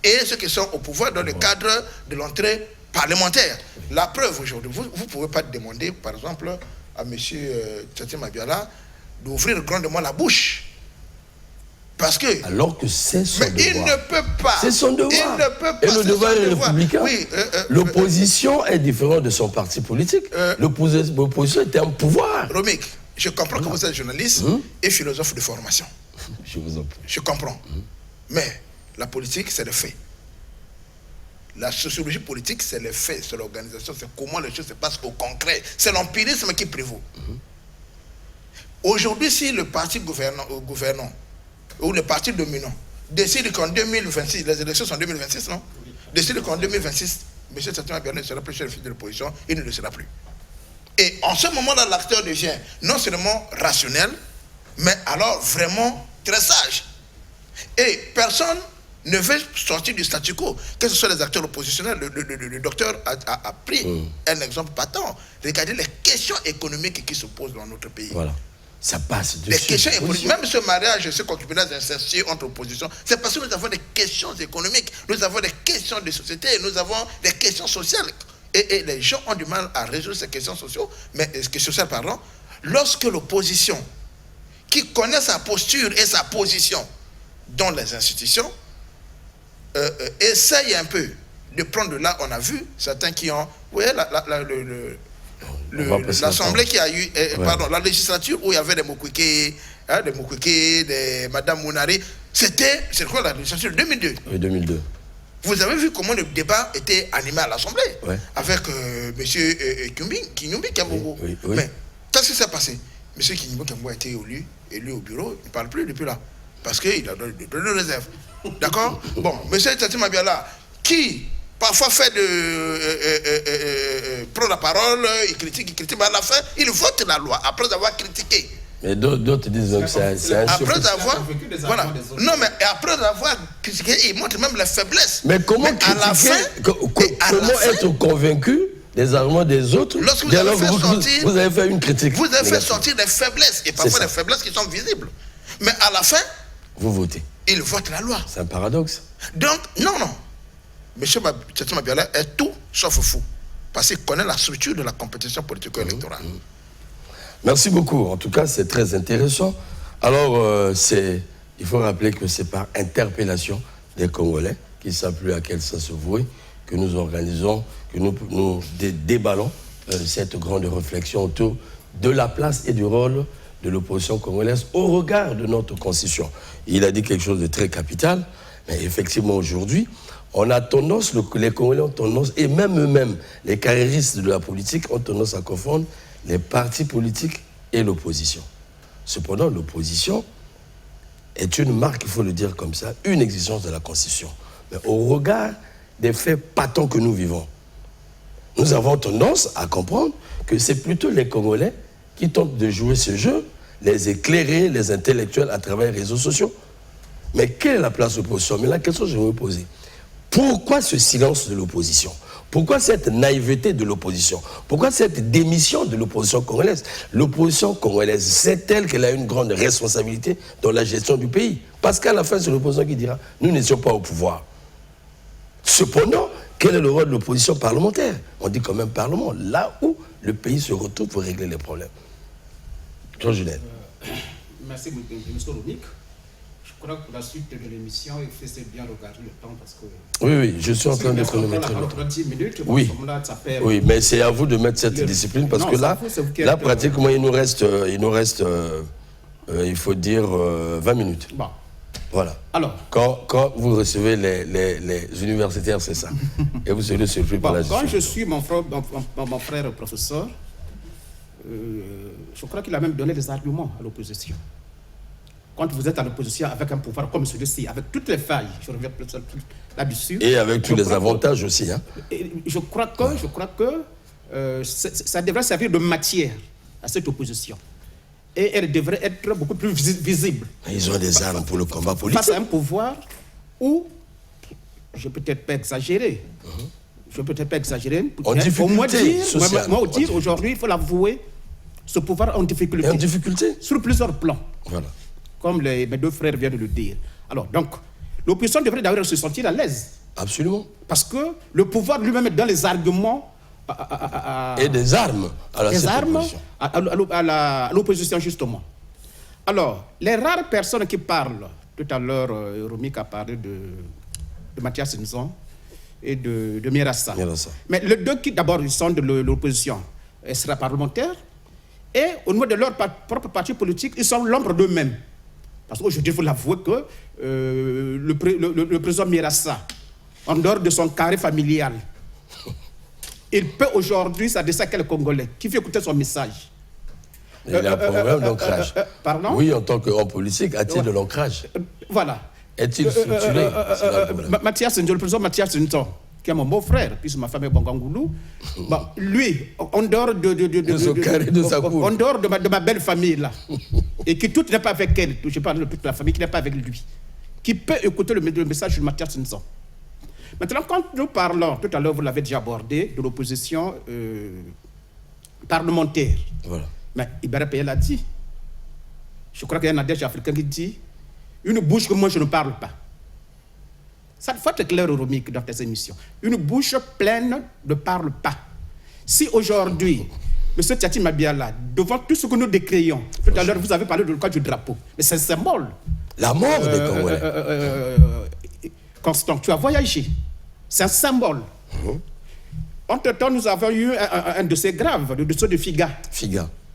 et ceux qui sont au pouvoir dans le cadre de l'entrée parlementaire. La preuve aujourd'hui, vous ne pouvez pas demander, par exemple, à M. Tchati Mabiala d'ouvrir grandement la bouche Parce que... Alors que c'est son devoir. Mais il ne peut pas. C'est son devoir. Il ne peut pas. Et le devoir est républicain. Oui, l'opposition est différente de son parti politique. L'opposition est un pouvoir. Romik, je comprends que vous êtes journaliste et philosophe de formation. Je vous en prie. Je comprends. Mais la politique, c'est le fait. La sociologie politique, c'est le fait, c'est l'organisation, c'est comment les choses se passent au concret. C'est l'empirisme qui prévaut. Aujourd'hui, si le parti gouvernant ou le parti dominant décide qu'en 2026, les élections sont en 2026, non? Décide qu'en 2026, M. Tchatchouma Abiola ne sera plus chef de l'opposition, il ne le sera plus. Et en ce moment-là, l'acteur devient non seulement rationnel, mais alors vraiment très sage. Et personne ne veut sortir du statu quo. Que ce soit les acteurs oppositionnels, le docteur a pris un exemple patent. Regardez les questions économiques qui se posent dans notre pays. Voilà. Ça passe dessus. Les questions économiques, même ce mariage, ce concubinage incestueux entre opposition, c'est parce que nous avons des questions économiques, nous avons des questions de société, nous avons des questions sociales. Et les gens ont du mal à résoudre ces questions sociales, lorsque l'opposition, qui connaît sa posture et sa position dans les institutions, essaye un peu de prendre là, on a vu certains qui ont, vous voyez, l'Assemblée qui a eu, la législature où il y avait des Mokweke, des Madame Mounari, c'était quoi la législature 2002. Oui, 2002. Vous avez vu comment le débat était animé à l'Assemblée avec M. Kinyumbi Kiambongo. Mais qu'est-ce qui s'est passé? M. Kinyumbi Kiambongo a été élu au bureau, il ne parle plus depuis là. Parce qu'il a donné de réserve. D'accord? Bon, M. Tchatchouma Abiola, qui parfois fait prend la parole, il critique, mais à la fin, il vote la loi après avoir critiqué. Mais d'autres disent que c'est un après avoir, voilà. Non, mais après avoir critiqué, il montre même la faiblesse. Mais comment critiquer, à la fin, comment être convaincu des arguments des autres? Lorsque vous avez fait sortir, vous avez fait une critique. Vous avez fait sortir des faiblesses, et parfois des faiblesses qui sont visibles. Mais à la fin, vous votez. Il vote la loi. C'est un paradoxe. Donc, non. M. Tchatchouma Abiola est tout sauf fou. Parce qu'il connaît la structure de la compétition politico-électorale. Merci beaucoup. En tout cas, c'est très intéressant. Alors, il faut rappeler que c'est par interpellation des Congolais qui ne savent plus à quel sens se vouer que nous organisons, que nous déballons cette grande réflexion autour de la place et du rôle de l'opposition congolaise au regard de notre constitution. Il a dit quelque chose de très capital, mais effectivement aujourd'hui, on a tendance, les Congolais ont tendance, et même eux-mêmes, les carriéristes de la politique ont tendance à confondre les partis politiques et l'opposition. Cependant, l'opposition est une marque, il faut le dire comme ça, une exigence de la Constitution. Mais au regard des faits patents que nous vivons, nous avons tendance à comprendre que c'est plutôt les Congolais qui tentent de jouer ce jeu, les éclairer, les intellectuels à travers les réseaux sociaux. Mais quelle est la place de l'opposition? Mais la question que je vais me poser, pourquoi ce silence de l'opposition? Pourquoi cette naïveté de l'opposition? Pourquoi cette démission de l'opposition congolaise? L'opposition congolaise sait-elle qu'elle a une grande responsabilité dans la gestion du pays? Parce qu'à la fin, c'est l'opposition qui dira « nous n'étions pas au pouvoir ». Cependant, quel est le rôle de l'opposition parlementaire? On dit quand même Parlement, là où le pays se retrouve pour régler les problèmes. Jean Julien. Merci, M. Romik. Je crois que pour la suite de l'émission, il faut bien regarder le temps parce que... Oui, je suis en train de chronométrer le temps. 10 minutes, oui, là, ça perd... oui, mais c'est à vous de mettre cette discipline parce que là, pratiquement, il nous reste, il faut dire, 20 minutes. Bon. Voilà. Alors, quand vous recevez les universitaires, c'est ça. Et vous serez surpris par la gestion. Quand je suis mon frère professeur, je crois qu'il a même donné des arguments à l'opposition. Quand vous êtes à l'opposition avec un pouvoir comme celui-ci, avec toutes les failles, je reviens là-dessus. Et avec tous les avantages aussi. Hein. Je crois que ça devrait servir de matière à cette opposition. Et elle devrait être beaucoup plus visible. Ils ont des armes pour le combat politique. Face à un pouvoir où, je ne peux peut-être pas exagérer, au moins dire aujourd'hui, il faut l'avouer, ce pouvoir est en difficulté. En difficulté. Sur plusieurs plans. Voilà. Comme mes deux frères viennent de le dire. Alors, donc, l'opposition devrait d'ailleurs se sentir à l'aise. Absolument. Parce que le pouvoir lui-même est dans les arguments... et des armes à l'opposition, justement. Alors, les rares personnes qui parlent Tout à l'heure, Romik a parlé de Mathias Nzon et de Mirassa. Mais les deux qui, d'abord, ils sont de l'opposition extra-parlementaire, et au niveau de leur propre parti politique, ils sont l'ombre d'eux-mêmes. Parce qu'aujourd'hui, il faut l'avouer que le président Mirassa, en dehors de son carré familial, il peut aujourd'hui s'adresser à quel Congolais qui fait écouter son message. Il a un problème d'ancrage. Pardon? Oui, en tant qu'homme politique, a-t-il de l'ancrage? Voilà. Est-il structuré? Mathias Nzon, le président Mathias Nzon, qui est mon beau-frère, puisque ma femme est Bangangoulou, bon, lui, en dehors en dehors de ma belle famille, là, et qui tout n'est pas avec elle, je parle de toute la famille qui n'est pas avec lui, qui peut écouter le message de Mathias Nzon. Maintenant, quand nous parlons, tout à l'heure, vous l'avez déjà abordé, de l'opposition parlementaire. Voilà. Mais Ibarra Payet l'a dit. Je crois qu'il y a un adage africain qui dit une bouche que moi je ne parle pas. Ça faut être clair, Romik, dans tes émissions. Une bouche pleine ne parle pas. Si aujourd'hui, M. Tchati Mabiala, devant tout ce que nous décrions, tout à l'heure vous avez parlé de cas du drapeau, mais c'est un symbole. La mort des Congolais. Constant, tu as voyagé. C'est un symbole. Entre-temps, nous avons eu un dossier grave, le dossier de Figa.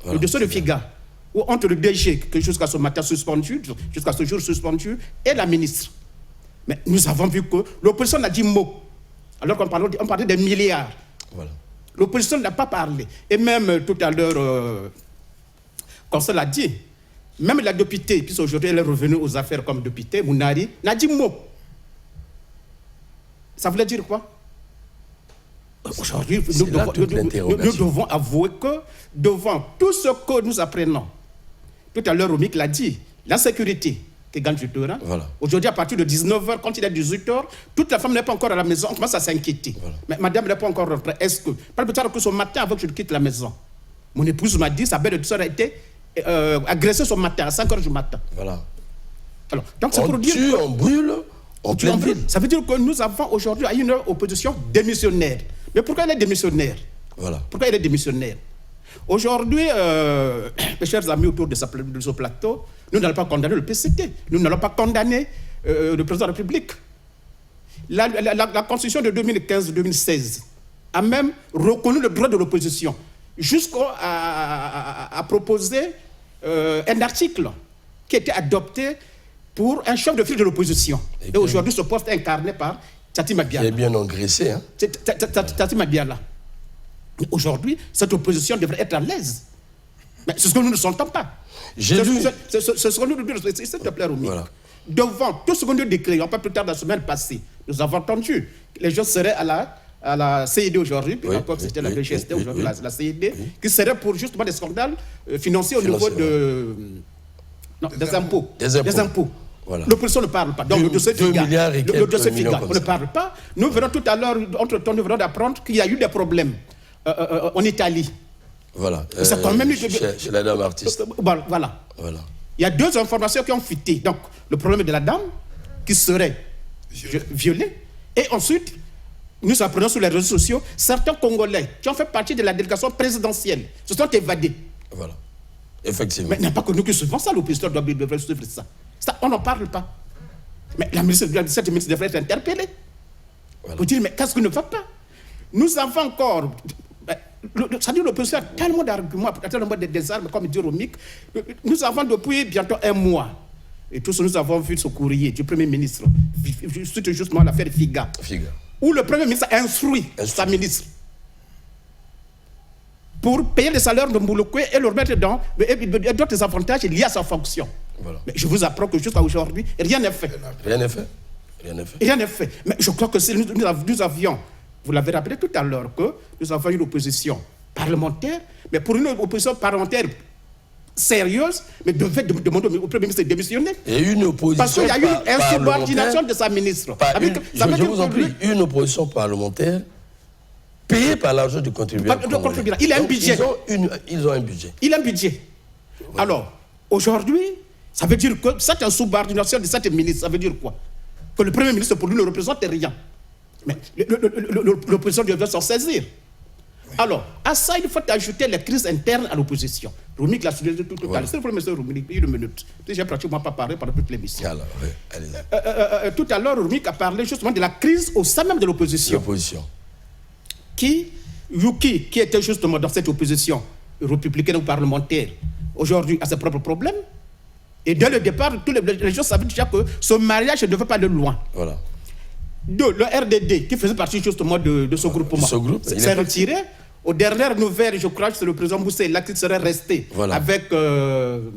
Voilà, le dossier de Figa, où entre le DG, que jusqu'à ce matin suspendu, jusqu'à ce jour suspendu, et la ministre. Mais nous avons vu que l'opposition n'a dit mot. Alors qu'on parlait des milliards. Voilà. L'opposition n'a pas parlé. Et même tout à l'heure, comme ça l'a dit, même la députée, puisqu'aujourd'hui elle est revenue aux affaires comme députée, Mounari, n'a dit mot. Ça voulait dire quoi? Aujourd'hui, nous devons avouer que devant tout ce que nous apprenons, tout à l'heure, Romik l'a dit, la sécurité qui gagne du terrain. Voilà. Aujourd'hui, à partir de 19h, quand il est 18h, toute la femme n'est pas encore à la maison, on commence à s'inquiéter. Voilà. Mais madame n'est pas encore rentrée. Est-ce que, pas plus tard que ce matin, avant que je quitte la maison, mon épouse m'a dit, sa belle-sœur a été agressée ce matin, à 5h du matin. Voilà. Alors, donc c'est pour dire on brûle, on brûle. Ça veut dire que nous avons aujourd'hui une opposition démissionnaire. Mais pourquoi elle est démissionnaire? Voilà. Pourquoi elle est démissionnaire? Aujourd'hui, mes chers amis autour de ce plateau, nous n'allons pas condamner le PCT. Nous n'allons pas condamner le président de la République. La Constitution de 2015-2016 a même reconnu le droit de l'opposition, jusqu'à proposer un article qui a été adopté pour un chef de file de l'opposition. Et aujourd'hui, ce poste est incarné par Tchati Mabiala. Il est bien engraissé, hein? Tchati Mabiala. Aujourd'hui, cette opposition devrait être à l'aise. Mais c'est ce que nous ne sentons pas. C'est ce que nous nous disons, s'il te plaît, Romik. Voilà. Devant tout ce que nous décrions, pas plus tard la semaine passée, nous avons entendu que les gens seraient à la CID aujourd'hui, puis encore c'était la BGST aujourd'hui, la CID, qui serait pour justement des scandales financiers au niveau des impôts. Des impôts. Voilà. L'opposition ne parle pas. Donc le dossier Figa, on ne parle pas. Nous verrons tout à l'heure, entre-temps, nous venons d'apprendre qu'il y a eu des problèmes en Italie. Voilà. C'est quand même chez la dame artiste. Voilà. Il y a deux informations qui ont fuité. Donc, le problème de la dame qui serait violée. Et ensuite, nous apprenons sur les réseaux sociaux, certains Congolais qui ont fait partie de la délégation présidentielle se sont évadés. Voilà. Effectivement. Mais il n'y a pas que nous qui suivons ça, l'opposition devrait suivre ça. On n'en parle pas. Mais cette ministre devrait être interpellée. Voilà. Pour dire, mais qu'est-ce qui ne va pas? Nous avons encore... C'est-à-dire l'opposition a tellement d'arguments, tellement des armes, comme dit Romik. Nous avons depuis bientôt un mois, et tous nous avons vu ce courrier du Premier ministre, suite justement à l'affaire Figa, où le Premier ministre a instruit sa ministre pour payer les salaires de Mouloukoué et leur mettre dans d'autres avantages liés à sa fonction. Voilà. Mais je vous apprends que jusqu'à aujourd'hui, rien n'est fait. Rien n'est fait. Mais je crois que si nous avions... Vous l'avez rappelé tout à l'heure que nous avons une opposition parlementaire, mais pour une opposition parlementaire sérieuse, mais devait demander au Premier ministre de démissionner. Et une opposition parce qu'il y a eu une insubordination de sa ministre. Je vous en prie, une opposition parlementaire payée par l'argent du contribuable. Il a un budget. Ils ont un budget. Il a un budget. Voilà. Alors, aujourd'hui, ça veut dire que cette insubordination de cette ministre, ça veut dire quoi? Que le Premier ministre, pour lui, ne représente rien. Mais l'opposition devait s'en saisir. Oui. Alors, à ça, il faut ajouter les crises internes à l'opposition. Roumik l'a souligné tout à l'heure. C'est le premier ministre Roumik, une minute. J'ai pratiquement pas parlé pendant toute l'émission. Alors, oui, allez-y. Tout à l'heure, Roumik a parlé justement de la crise au sein même de l'opposition. L'opposition. Yuki, qui était justement dans cette opposition républicaine ou parlementaire, aujourd'hui a ses propres problèmes. Et dès le départ, tous les gens savaient déjà que ce mariage ne devait pas aller loin. Voilà. Le RDD, qui faisait partie justement de ce groupement, s'est retiré. Aux dernières nouvelles, je crois que c'est le président Moussé là qui serait resté avec le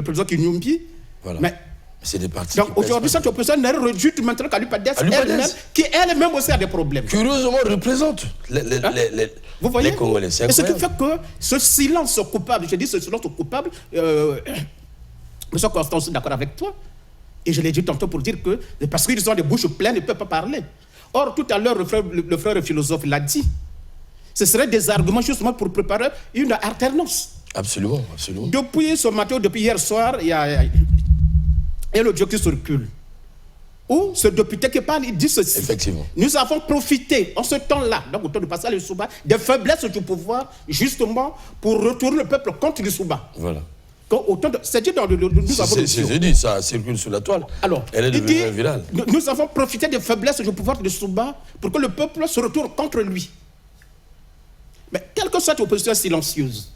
président Kinyumbi. Voilà. Mais c'est des partis. Donc aujourd'hui, cette opposition n'est réduite maintenant qu'à l'UPADES elle-même, qui elle-même aussi a des problèmes. Curieusement, représente vous voyez? les Congolais. Et ce qui fait que ce silence coupable, je dis ce silence coupable, M. Constant, je suis d'accord avec toi, et je l'ai dit tantôt pour dire que, parce qu'ils ont des bouches pleines, ils ne peuvent pas parler. Or, tout à l'heure, le frère philosophe l'a dit, ce serait des arguments justement pour préparer une alternance. Absolument, absolument. Depuis ce matin, depuis hier soir, il y a l'audio qui circule. Où ce député qui parle, il dit ceci. Effectivement. Nous avons profité en ce temps-là, donc au temps de Pascal Lissouba, des faiblesses du pouvoir, justement, pour retourner le peuple contre Lissouba. Voilà. C'est dit dans le nous avons c'est dit, ça circule sur la toile. Alors, elle est devenue virale. Nous avons profité des faiblesses du pouvoir de Lissouba pour que le peuple se retourne contre lui. Mais telle que cette opposition est silencieuse,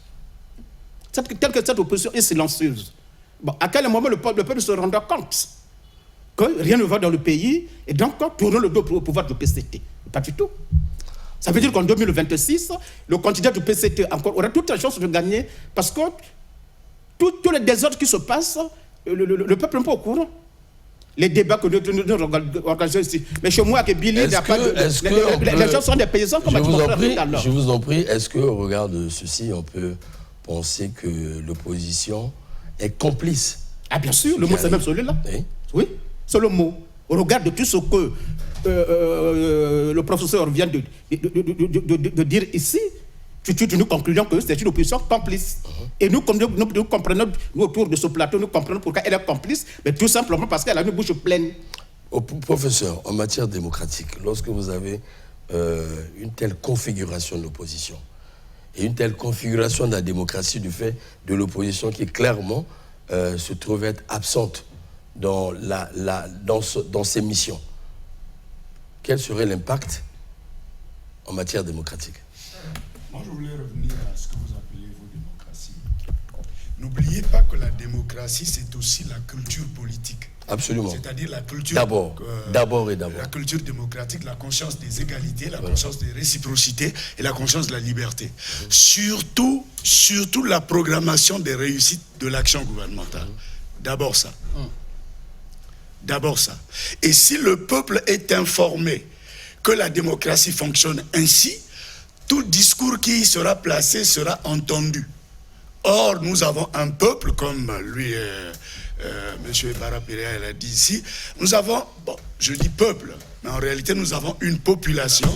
telle que cette opposition est silencieuse, bon, à quel moment le peuple se rendra compte que rien ne va dans le pays et donc tourner le dos au pouvoir du PCT? Pas du tout. Ça veut dire qu'en 2026, le candidat du PCT encore aura toute la chance de gagner parce que tous les désordres qui se passent, le peuple n'est pas au courant. Les débats que nous organisons ici. Mais chez moi, les gens sont des paysans comme je vous en prie, est-ce qu'au regard de ceci, on peut penser que l'opposition est complice? Ah bien sûr, le mot c'est même celui-là. Oui, c'est le mot. Au regard de tout ce que le professeur vient de dire ici, nous concluons que c'est une opposition complice. Et nous comprenons, nous autour de ce plateau, nous comprenons pourquoi elle est complice, mais tout simplement parce qu'elle a une bouche pleine. Professeur, en matière démocratique, lorsque vous avez une telle configuration de l'opposition, et une telle configuration de la démocratie du fait de l'opposition qui clairement se trouve être absente dans ses missions, quel serait l'impact en matière démocratique? Moi, je voulais revenir à ce que vous appelez vos démocraties. N'oubliez pas que la démocratie, c'est aussi la culture politique. Absolument. C'est-à-dire la culture... D'abord. La culture démocratique, la conscience des égalités, la conscience des réciprocités et la conscience de la liberté. Surtout la programmation des réussites de l'action gouvernementale. D'abord ça. D'abord ça. Et si le peuple est informé que la démocratie fonctionne ainsi, tout discours qui y sera placé sera entendu. Or, nous avons un peuple, comme lui, M. Ebara Perea l'a dit ici, nous avons, bon, je dis peuple, mais en réalité, nous avons une population,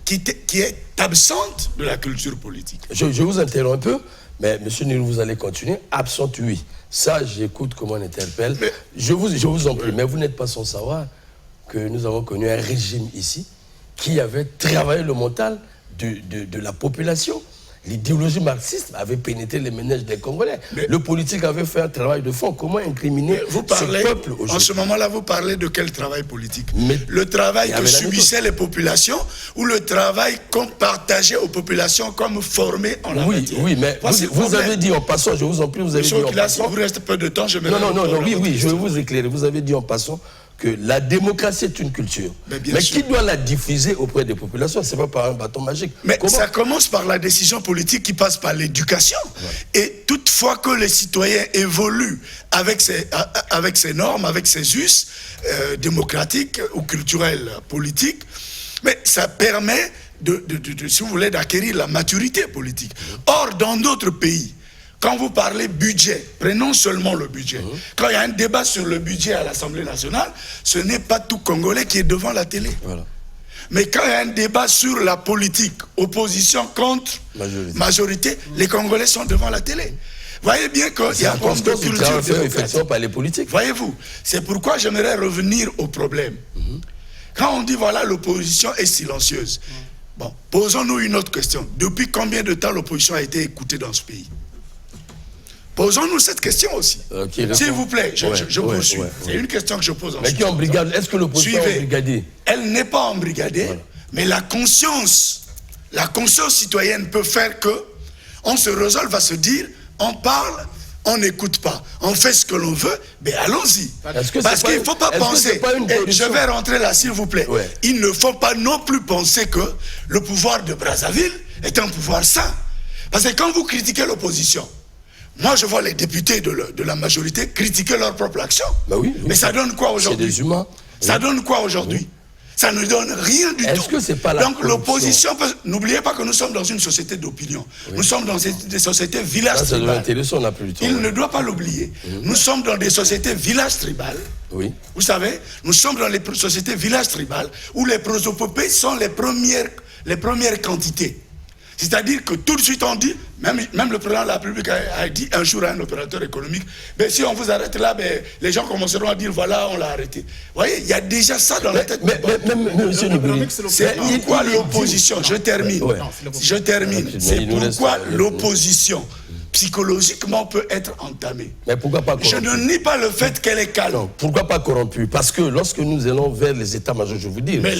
qui est absente de la culture politique. Je vous interromps un peu, mais M. Nilou, vous allez continuer. Absente, oui. Ça, j'écoute comment on interpelle. Mais, je vous en prie, mais vous n'êtes pas sans savoir que nous avons connu un régime ici qui avait travaillé le mental de la population. L'idéologie marxiste avait pénétré les ménages des Congolais. Mais le politique avait fait un travail de fond. Comment incriminer ce peuple aujourd'hui? En ce moment-là, vous parlez de quel travail politique? Le travail que subissaient les populations ou le travail qu'on partageait aux populations comme formé en la matière? Oui, mais vous avez dit en passant, je vous en prie, vous avez dit en passant... Si vous reste peu de temps, je me... Non, oui, je vais vous éclairer. Vous avez dit en passant que la démocratie est une culture. Mais qui doit la diffuser auprès des populations? Ce n'est pas par un bâton magique. Mais ça commence par la décision politique qui passe par l'éducation. Ouais. Et toutefois que les citoyens évoluent avec ces normes, avec ces us démocratiques ou culturels politiques, mais ça permet, si vous voulez, d'acquérir la maturité politique. Or, dans d'autres pays, quand vous parlez budget, prenons seulement le budget. Quand il y a un débat sur le budget à l'Assemblée nationale, ce n'est pas tout Congolais qui est devant la télé. Voilà. Mais quand il y a un débat sur la politique, opposition contre majorité, les Congolais sont devant la télé. Voyez bien qu'il y a un problème de culture démocratique par les politiques. Voyez-vous, c'est pourquoi j'aimerais revenir au problème. Quand on dit, voilà, l'opposition est silencieuse. Bon, posons-nous une autre question. Depuis combien de temps l'opposition a été écoutée dans ce pays? Posons-nous cette question aussi. S'il vous plaît, je poursuis. C'est une question que je pose en Mais qui est en brigade? Est-ce que l'opposition est embrigadée? Elle n'est pas embrigadée, mais la conscience citoyenne peut faire que on se résolve à se dire, on parle, on n'écoute pas, on fait ce que l'on veut, mais allons-y. Parce qu'il ne faut pas penser, je vais rentrer là s'il vous plaît, il ne faut pas non plus penser que le pouvoir de Brazzaville est un pouvoir sain. Parce que quand vous critiquez l'opposition, moi je vois les députés de la majorité critiquer leur propre action. Mais ça donne quoi aujourd'hui? C'est des humains. Ça donne quoi aujourd'hui? Ça ne donne rien du tout. Est-ce que c'est pas la Donc l'opposition, n'oubliez pas que nous sommes dans une société d'opinion. Nous sommes dans des sociétés villages tribales. Il ne doit pas l'oublier. Nous sommes dans des sociétés villages tribales. Vous savez, nous sommes dans les sociétés villages tribales où les prosopopées sont les premières quantités. C'est-à-dire que tout de suite on dit, même le président de la République a dit un jour à un opérateur économique, ben, si on vous arrête là, ben, les gens commenceront à dire voilà, on l'a arrêté. Vous voyez, il y a déjà ça dans la tête. C'est pourquoi l'opposition, je termine, c'est pourquoi l'opposition psychologiquement peut être entamée. Mais pourquoi pas corrompue? Je ne nie pas le fait qu'elle est calme. Non, pourquoi pas corrompue? Parce que lorsque nous allons vers les états-majors, je vous dis, mais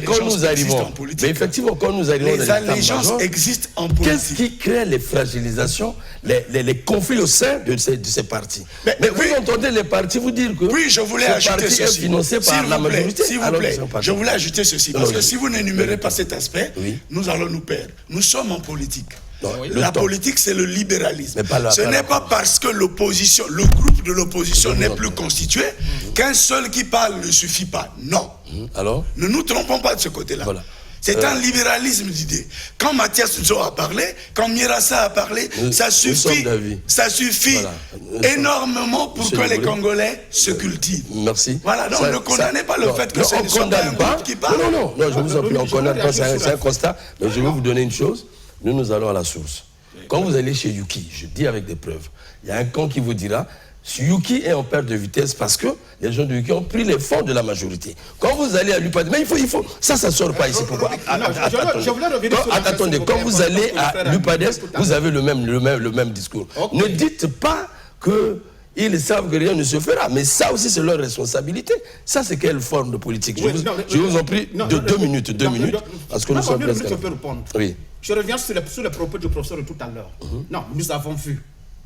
quand nous arrivons, mais effectivement, quand nous arrivons les allégeances existent en politique. Qu'est-ce qui crée les fragilisations, les conflits au sein de ces partis? Mais vous entendez les partis vous dire que oui, je voulais ajouter ceci. Financé par la majorité. S'il vous plaît, je voulais ajouter ceci. Parce que si vous n'énumérez pas cet aspect, nous allons nous perdre. Nous sommes en politique. La politique, c'est le libéralisme. Ce n'est pas parce que l'opposition, le groupe de l'opposition n'est plus constitué qu'un seul qui parle ne suffit pas. Non. Alors, ne nous trompons pas de ce côté-là. C'est un libéralisme d'idées. Quand Mathias Nzo a parlé, quand Mirassa a parlé, ça suffit énormément pour que les Congolais se cultivent. Merci. Voilà, donc ne condamnez pas le fait que ce ne soit pas un groupe qui parle. Non, je vous en prie, on ne condamne pas, c'est un constat. Mais je vais vous donner une chose. Nous allons à la source. Quand vous allez chez Yuki, je dis avec des preuves, il y a un camp qui vous dira, Yuki est en perte de vitesse parce que les gens de Yuki ont pris les fonds de la majorité. Quand vous allez à l'UPADES, mais il faut, ça ne sort pas ici. Pourquoi? Attendez, quand vous allez à l'UPADES, vous avez le même discours. Ne dites pas que ils savent que rien ne se fera, mais ça aussi c'est leur responsabilité. Ça c'est quelle forme de politique? Je vous en prie, deux minutes, parce que nous sommes presque... Je peux répondre. Oui. Je reviens sur les propos du professeur de tout à l'heure. Non, nous avons vu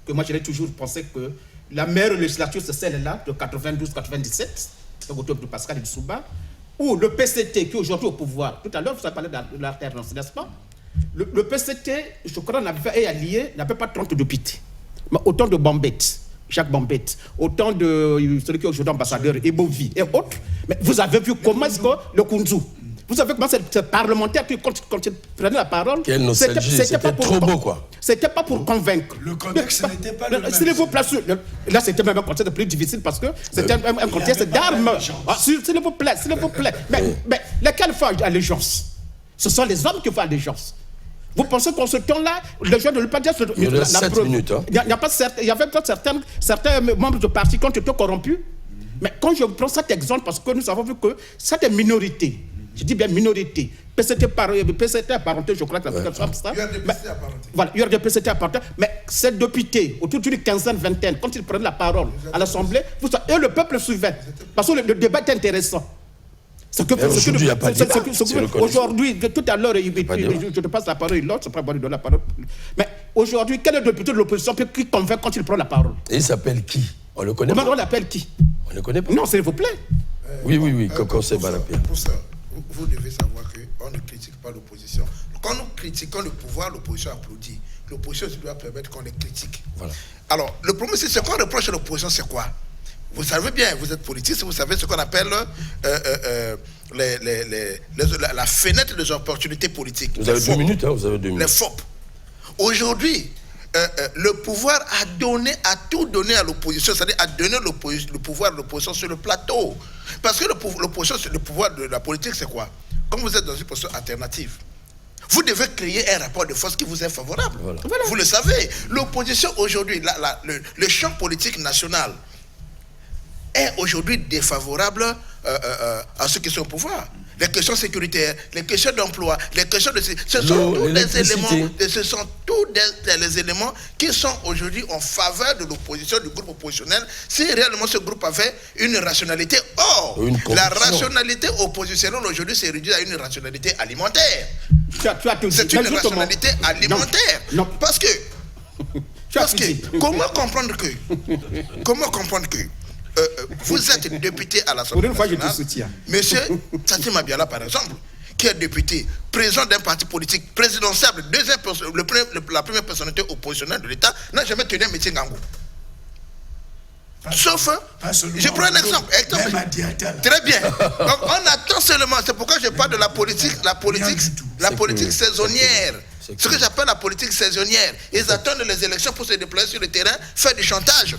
que moi j'ai toujours pensé que la meilleure législature c'est celle-là de 92-97, autour de Pascal et de Souba, où le PCT qui est aujourd'hui au pouvoir, tout à l'heure vous avez parlé de l'alternance, n'est-ce pas? Le PCT, je crois, est allié, n'avait pas 30 députés, mais autant de Bambette. Jacques Bambette, autant de celui qui est aujourd'hui ambassadeur, Ebovi et autres. Mais vous avez vu comment est-ce que le Kunzu, vous avez vu comment ce parlementaire qui, quand il prenait la parole, c'était trop beau, quoi. C'était pas pour convaincre. Le contexte n'était pas le même. Là, c'était même un contexte plus difficile parce que c'était un contexte d'armes. S'il vous plaît. Mais lesquels font allégeance? Ce sont les hommes qui font allégeance. Vous pensez qu'en ce temps-là, les gens ne l'ont pas dit. Il y a 7 minutes. Il y avait certains membres de parti qui ont été corrompus. Mais quand je prends cet exemple, parce que nous avons vu que c'est des minorités. Je dis bien minorité. PCT apparenté, je crois que la chose ça. Voilà, il y a des PCT apparentés. Mais ces députés, autour d'une quinzaine, vingtaine, quand ils prenaient la parole à l'Assemblée, et le peuple suivait. Parce que le débat est intéressant. Aujourd'hui, il n'y a pas de débat. Aujourd'hui, tout à l'heure, je te passe la parole, l'autre, c'est pas bon de donner la parole. Mais aujourd'hui, quel est le député de l'opposition qui convainc quand il prend la parole? Et il s'appelle qui? On le connaît pas. On l'appelle qui? On ne le connaît pas. Non, s'il vous plaît. Oui, Coco, c'est Barapia. Pour ça, vous devez savoir qu'on ne critique pas l'opposition. Quand nous critiquons le pouvoir, l'opposition applaudit. L'opposition doit permettre qu'on les critique. Voilà. Alors, le problème, c'est ce qu'on reproche à l'opposition, c'est quoi? Vous savez bien, vous êtes politiste, vous savez ce qu'on appelle la fenêtre des opportunités politiques. Vous avez 2 minutes, vous avez 2 minutes. Les FOP. Aujourd'hui, le pouvoir a tout donné à l'opposition, c'est-à-dire a donné le pouvoir à l'opposition sur le plateau. Parce que l'opposition, le pouvoir de la politique, c'est quoi? Comme vous êtes dans une position alternative, vous devez créer un rapport de force qui vous est favorable. Voilà. Vous le savez. L'opposition aujourd'hui, le champ politique national est aujourd'hui défavorable à ceux qui sont au pouvoir. Les questions sécuritaires, les questions d'emploi, les questions de... Ce sont tous des éléments qui sont aujourd'hui en faveur de l'opposition, du groupe oppositionnel, si réellement ce groupe avait une rationalité. Or, la rationalité oppositionnelle aujourd'hui s'est réduite à une rationalité alimentaire. C'est une rationalité alimentaire. Non. Parce que comment comprendre que vous êtes député à l'Assemblée nationale, monsieur Tati Mabiala par exemple, qui est député, président d'un parti politique présidentiable, la première personnalité oppositionnelle de l'État, n'a jamais tenu un meeting en gros. Sauf, je prends un exemple. Très bien. Donc on attend seulement, c'est pourquoi je parle de la politique saisonnière. Ce que j'appelle la politique saisonnière. Ils attendent les élections pour se déplacer sur le terrain, faire du chantage.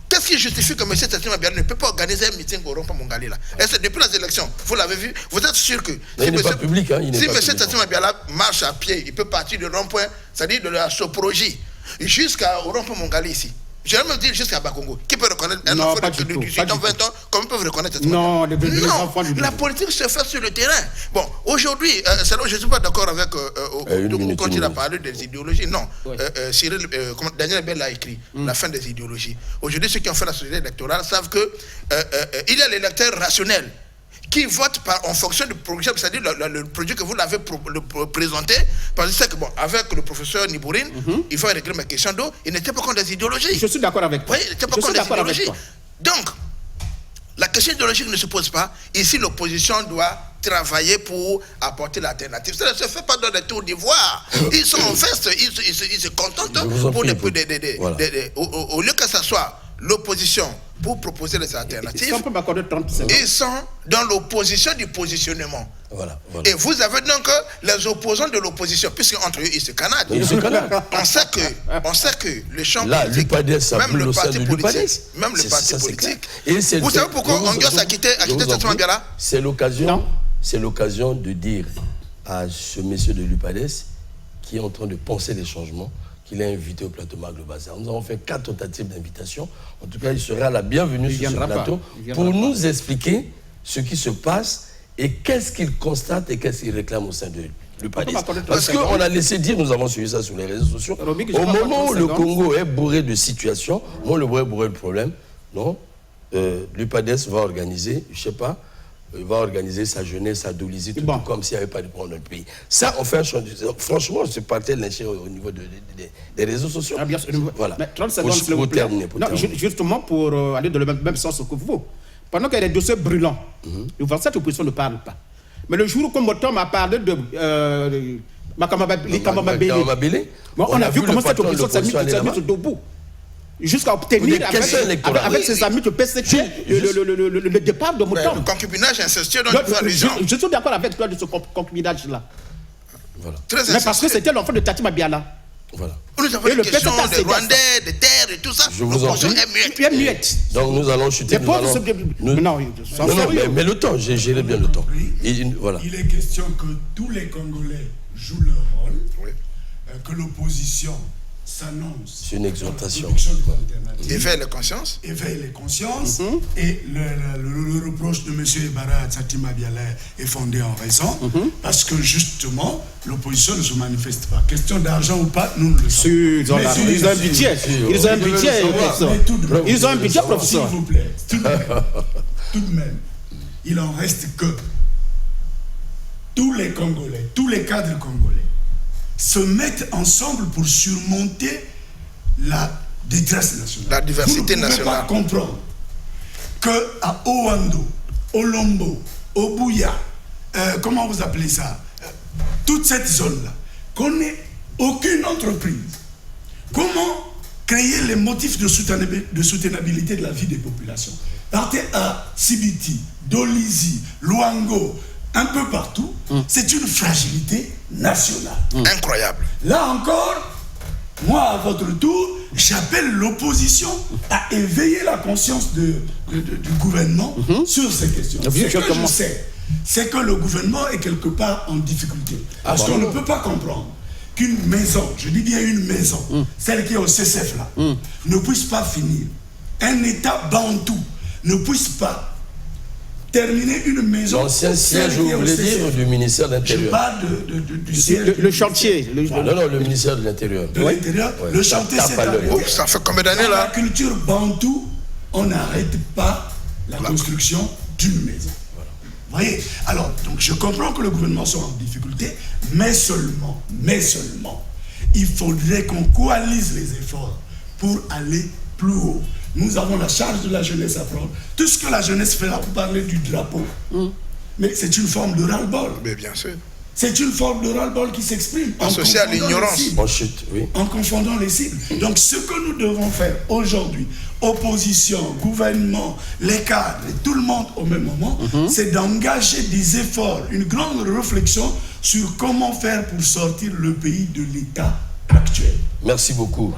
Qu'est-ce qui justifie que M. Tati Mabiala ne peut pas organiser un meeting au rond-point Mongali là? Et c'est depuis les élections, vous l'avez vu, vous êtes sûr que si M. Tati Mabiala marche à pied, il peut partir du rond-point, c'est-à-dire de la Soprogie, jusqu'au rond-point Mongali ici. Je vais même dire jusqu'à Bakongo. Qui peut reconnaître un enfant de 18 ans, 20 ans, comment peuvent reconnaître Tati Mabiala? Non, la politique se fait sur le terrain. Bon, aujourd'hui, je ne suis pas d'accord avec quand il a parlé des idéologies. Non, Cyril, Daniel Bell l'a écrit, la fin des idéologies. Aujourd'hui, ceux qui ont fait la société électorale savent qu'il y a l'électeur rationnel qui vote en fonction du projet, c'est-à-dire le projet que vous l'avez présenté, parce que bon, avec le professeur Nibourine, il faut régler ma question d'eau, il n'était pas contre des idéologies. Je suis d'accord avec toi. Oui, il n'était pas contre des idéologies. Donc, la question idéologique ne se pose pas. Ici, l'opposition doit travailler pour apporter l'alternative. Ça ne se fait pas dans les tours d'ivoire. Ils sont en veste, ils se contentent pour au lieu que ce soit l'opposition pour proposer les alternatives. Ils sont dans l'opposition du positionnement. Voilà. Et vous avez donc les opposants de l'opposition, puisque entre eux ils se canadent. On sait que le champ politique, même le parti politique, vous savez pourquoi Ongios a quitté Tati Mabiala? C'est l'occasion de dire à ce monsieur de l'UPADES qui est en train de penser les changements, qu'il a invité au plateau Magle Bazar. Nous avons fait 4 tentatives d'invitation. En tout cas, il sera la bienvenue sur ce plateau pour nous expliquer ce qui se passe et qu'est-ce qu'il constate et qu'est-ce qu'il réclame au sein de l'UPADES. Parce qu'on a laissé dire, nous avons suivi ça sur les réseaux sociaux, au moment où le Congo est bourré de situations, au moment où le bourré de problèmes, l'UPADES va organiser, je ne sais pas, il va organiser sa jeunesse, sa Dolisie, tout comme s'il n'y avait pas de problème dans le pays. Ça, on fait un changement. Franchement, je partais lyncher au niveau des réseaux sociaux. Ah, bien sûr. Voilà. Mais 30 secondes, pour terminer. Justement, pour aller dans le même sens que vous. Pendant qu'il y a des dossiers brûlants, cette opposition ne parle pas. Mais le jour où Komoto m'a parlé de Kamababélé, on a vu comment cette opposition s'est mise debout. Jusqu'à obtenir avec ses amis du PCT le départ de Mouton. Le concubinage incestueux dont tu fais allusion. Je suis d'accord avec toi de ce concubinage-là. Voilà. Mais parce que c'était l'enfant de Tati Mabiala. Voilà. Nous avons des questions des Rwandais, des terres et tout ça. L'opposition est muette. Donc nous allons chuter. Mais le temps, j'ai géré bien le temps. Il est question que tous les Congolais jouent leur rôle, que l'opposition s'annonce. C'est une exhortation. Éveille les consciences. Éveille les consciences. Et le reproche de M. Ebara Tati Mabiala est fondé en raison. Parce que justement, l'opposition ne se manifeste pas. Question d'argent ou pas, nous ne le savons. Ils ont un budget. Ils ont un budget, professeur. Ils ont un budget, professeur. S'il vous plaît. Tout de même, il en reste que tous les Congolais, tous les cadres congolais, se mettent ensemble pour surmonter la détresse nationale. La diversité nationale. Vous ne pouvez pas comprendre qu'à Owando, Olombo, Obuya, comment vous appelez ça, toute cette zone-là, qu'on n'ait aucune entreprise. Comment créer les motifs de soutenabilité de la vie des populations? Partez à Sibiti, Dolisie, Luango, un peu partout, c'est une fragilité nationale. Incroyable. Là encore, moi, à votre tour, j'appelle l'opposition à éveiller la conscience du gouvernement sur ces questions. Ce que je sais, c'est que le gouvernement est quelque part en difficulté. Parce qu'on ne peut pas comprendre qu'une maison, je dis bien une maison, celle qui est au CCF là, ne puisse pas finir. Un État bantou ne puisse pas terminer une maison. L'ancien siège, vous voulez dire, du ministère de l'Intérieur. Je parle du siège. Le chantier. Non, le ministère de l'Intérieur. De l'Intérieur. Ouais. Le chantier, c'est Ça fait combien d'années dans la là? culture bantou, on n'arrête pas la construction d'une maison. Vous voyez? Alors, donc je comprends que le gouvernement soit en difficulté, mais seulement, il faudrait qu'on coalise les efforts pour aller plus haut. Nous avons la charge de la jeunesse à prendre. Tout ce que la jeunesse fait là, vous parlez du drapeau. Mais c'est une forme de ras-le-bol. Mais bien sûr. C'est une forme de ras-le-bol qui s'exprime. Associé à l'ignorance. En chute, oui. En confondant les cibles. Donc ce que nous devons faire aujourd'hui, opposition, gouvernement, les cadres, et tout le monde au même moment, c'est d'engager des efforts, une grande réflexion sur comment faire pour sortir le pays de l'état actuel. Merci beaucoup.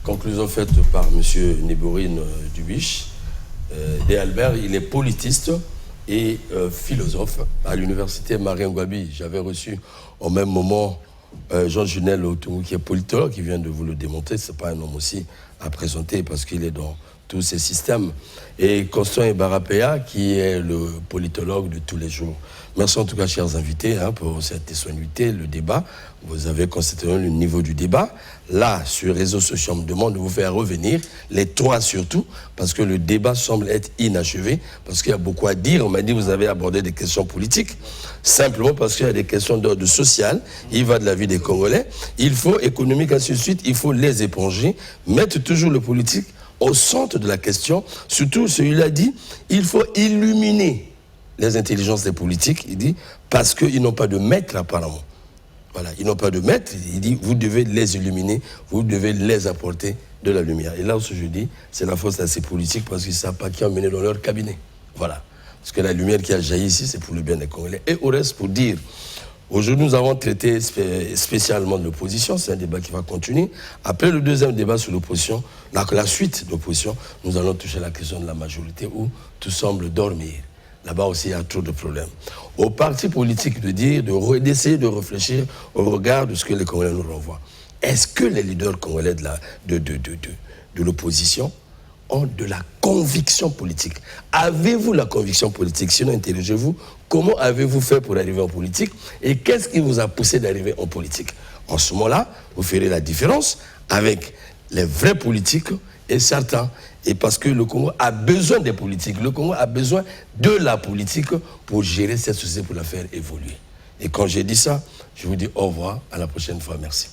Conclusion faite par M. Néborine Dubiche. De Albert, il est politiste et philosophe à l'université Marie-Ngouabi. J'avais reçu au même moment Jean Junel Outoumou, qui est politologue, qui vient de vous le démontrer. Ce n'est pas un homme aussi à présenter parce qu'il est dans tous ces systèmes. Et Constant Ibarapéa, qui est le politologue de tous les jours. Merci en tout cas, chers invités, pour cette disponibilité, le débat. Vous avez constaté le niveau du débat. Là, sur les réseaux sociaux, on me demande de vous faire revenir, les trois surtout, parce que le débat semble être inachevé, parce qu'il y a beaucoup à dire. On m'a dit que vous avez abordé des questions politiques, simplement parce qu'il y a des questions d'ordre social. Il va de la vie des Congolais. Il faut économique, ainsi de suite. Il faut les éponger, mettre toujours le politique au centre de la question. Surtout, celui-là dit, il faut illuminer les intelligences des politiques, il dit, parce qu'ils n'ont pas de maître apparemment. Voilà, ils n'ont pas de maître, il dit, vous devez les illuminer, vous devez les apporter de la lumière. Et là où je dis, c'est la faute à ces politiques parce qu'ils ne savent pas qui emmener dans leur cabinet. Voilà. Parce que la lumière qui a jailli ici, c'est pour le bien des Congolais. Et au reste, pour dire, aujourd'hui, nous avons traité spécialement de l'opposition, c'est un débat qui va continuer. Après le deuxième débat sur l'opposition, la suite de l'opposition, nous allons toucher la question de la majorité où tout semble dormir. Là-bas aussi, il y a trop de problèmes. Aux partis politiques de dire, d'essayer de réfléchir au regard de ce que les Congolais nous renvoient. Est-ce que les leaders congolais de l'opposition ont de la conviction politique? Avez-vous la conviction politique? Sinon, interrogez-vous, comment avez-vous fait pour arriver en politique? Et qu'est-ce qui vous a poussé d'arriver en politique? En ce moment-là, vous ferez la différence avec les vrais politiques et certains. Et parce que le Congo a besoin des politiques. Le Congo a besoin de la politique pour gérer cette société, pour la faire évoluer. Et quand j'ai dit ça, je vous dis au revoir, à la prochaine fois. Merci.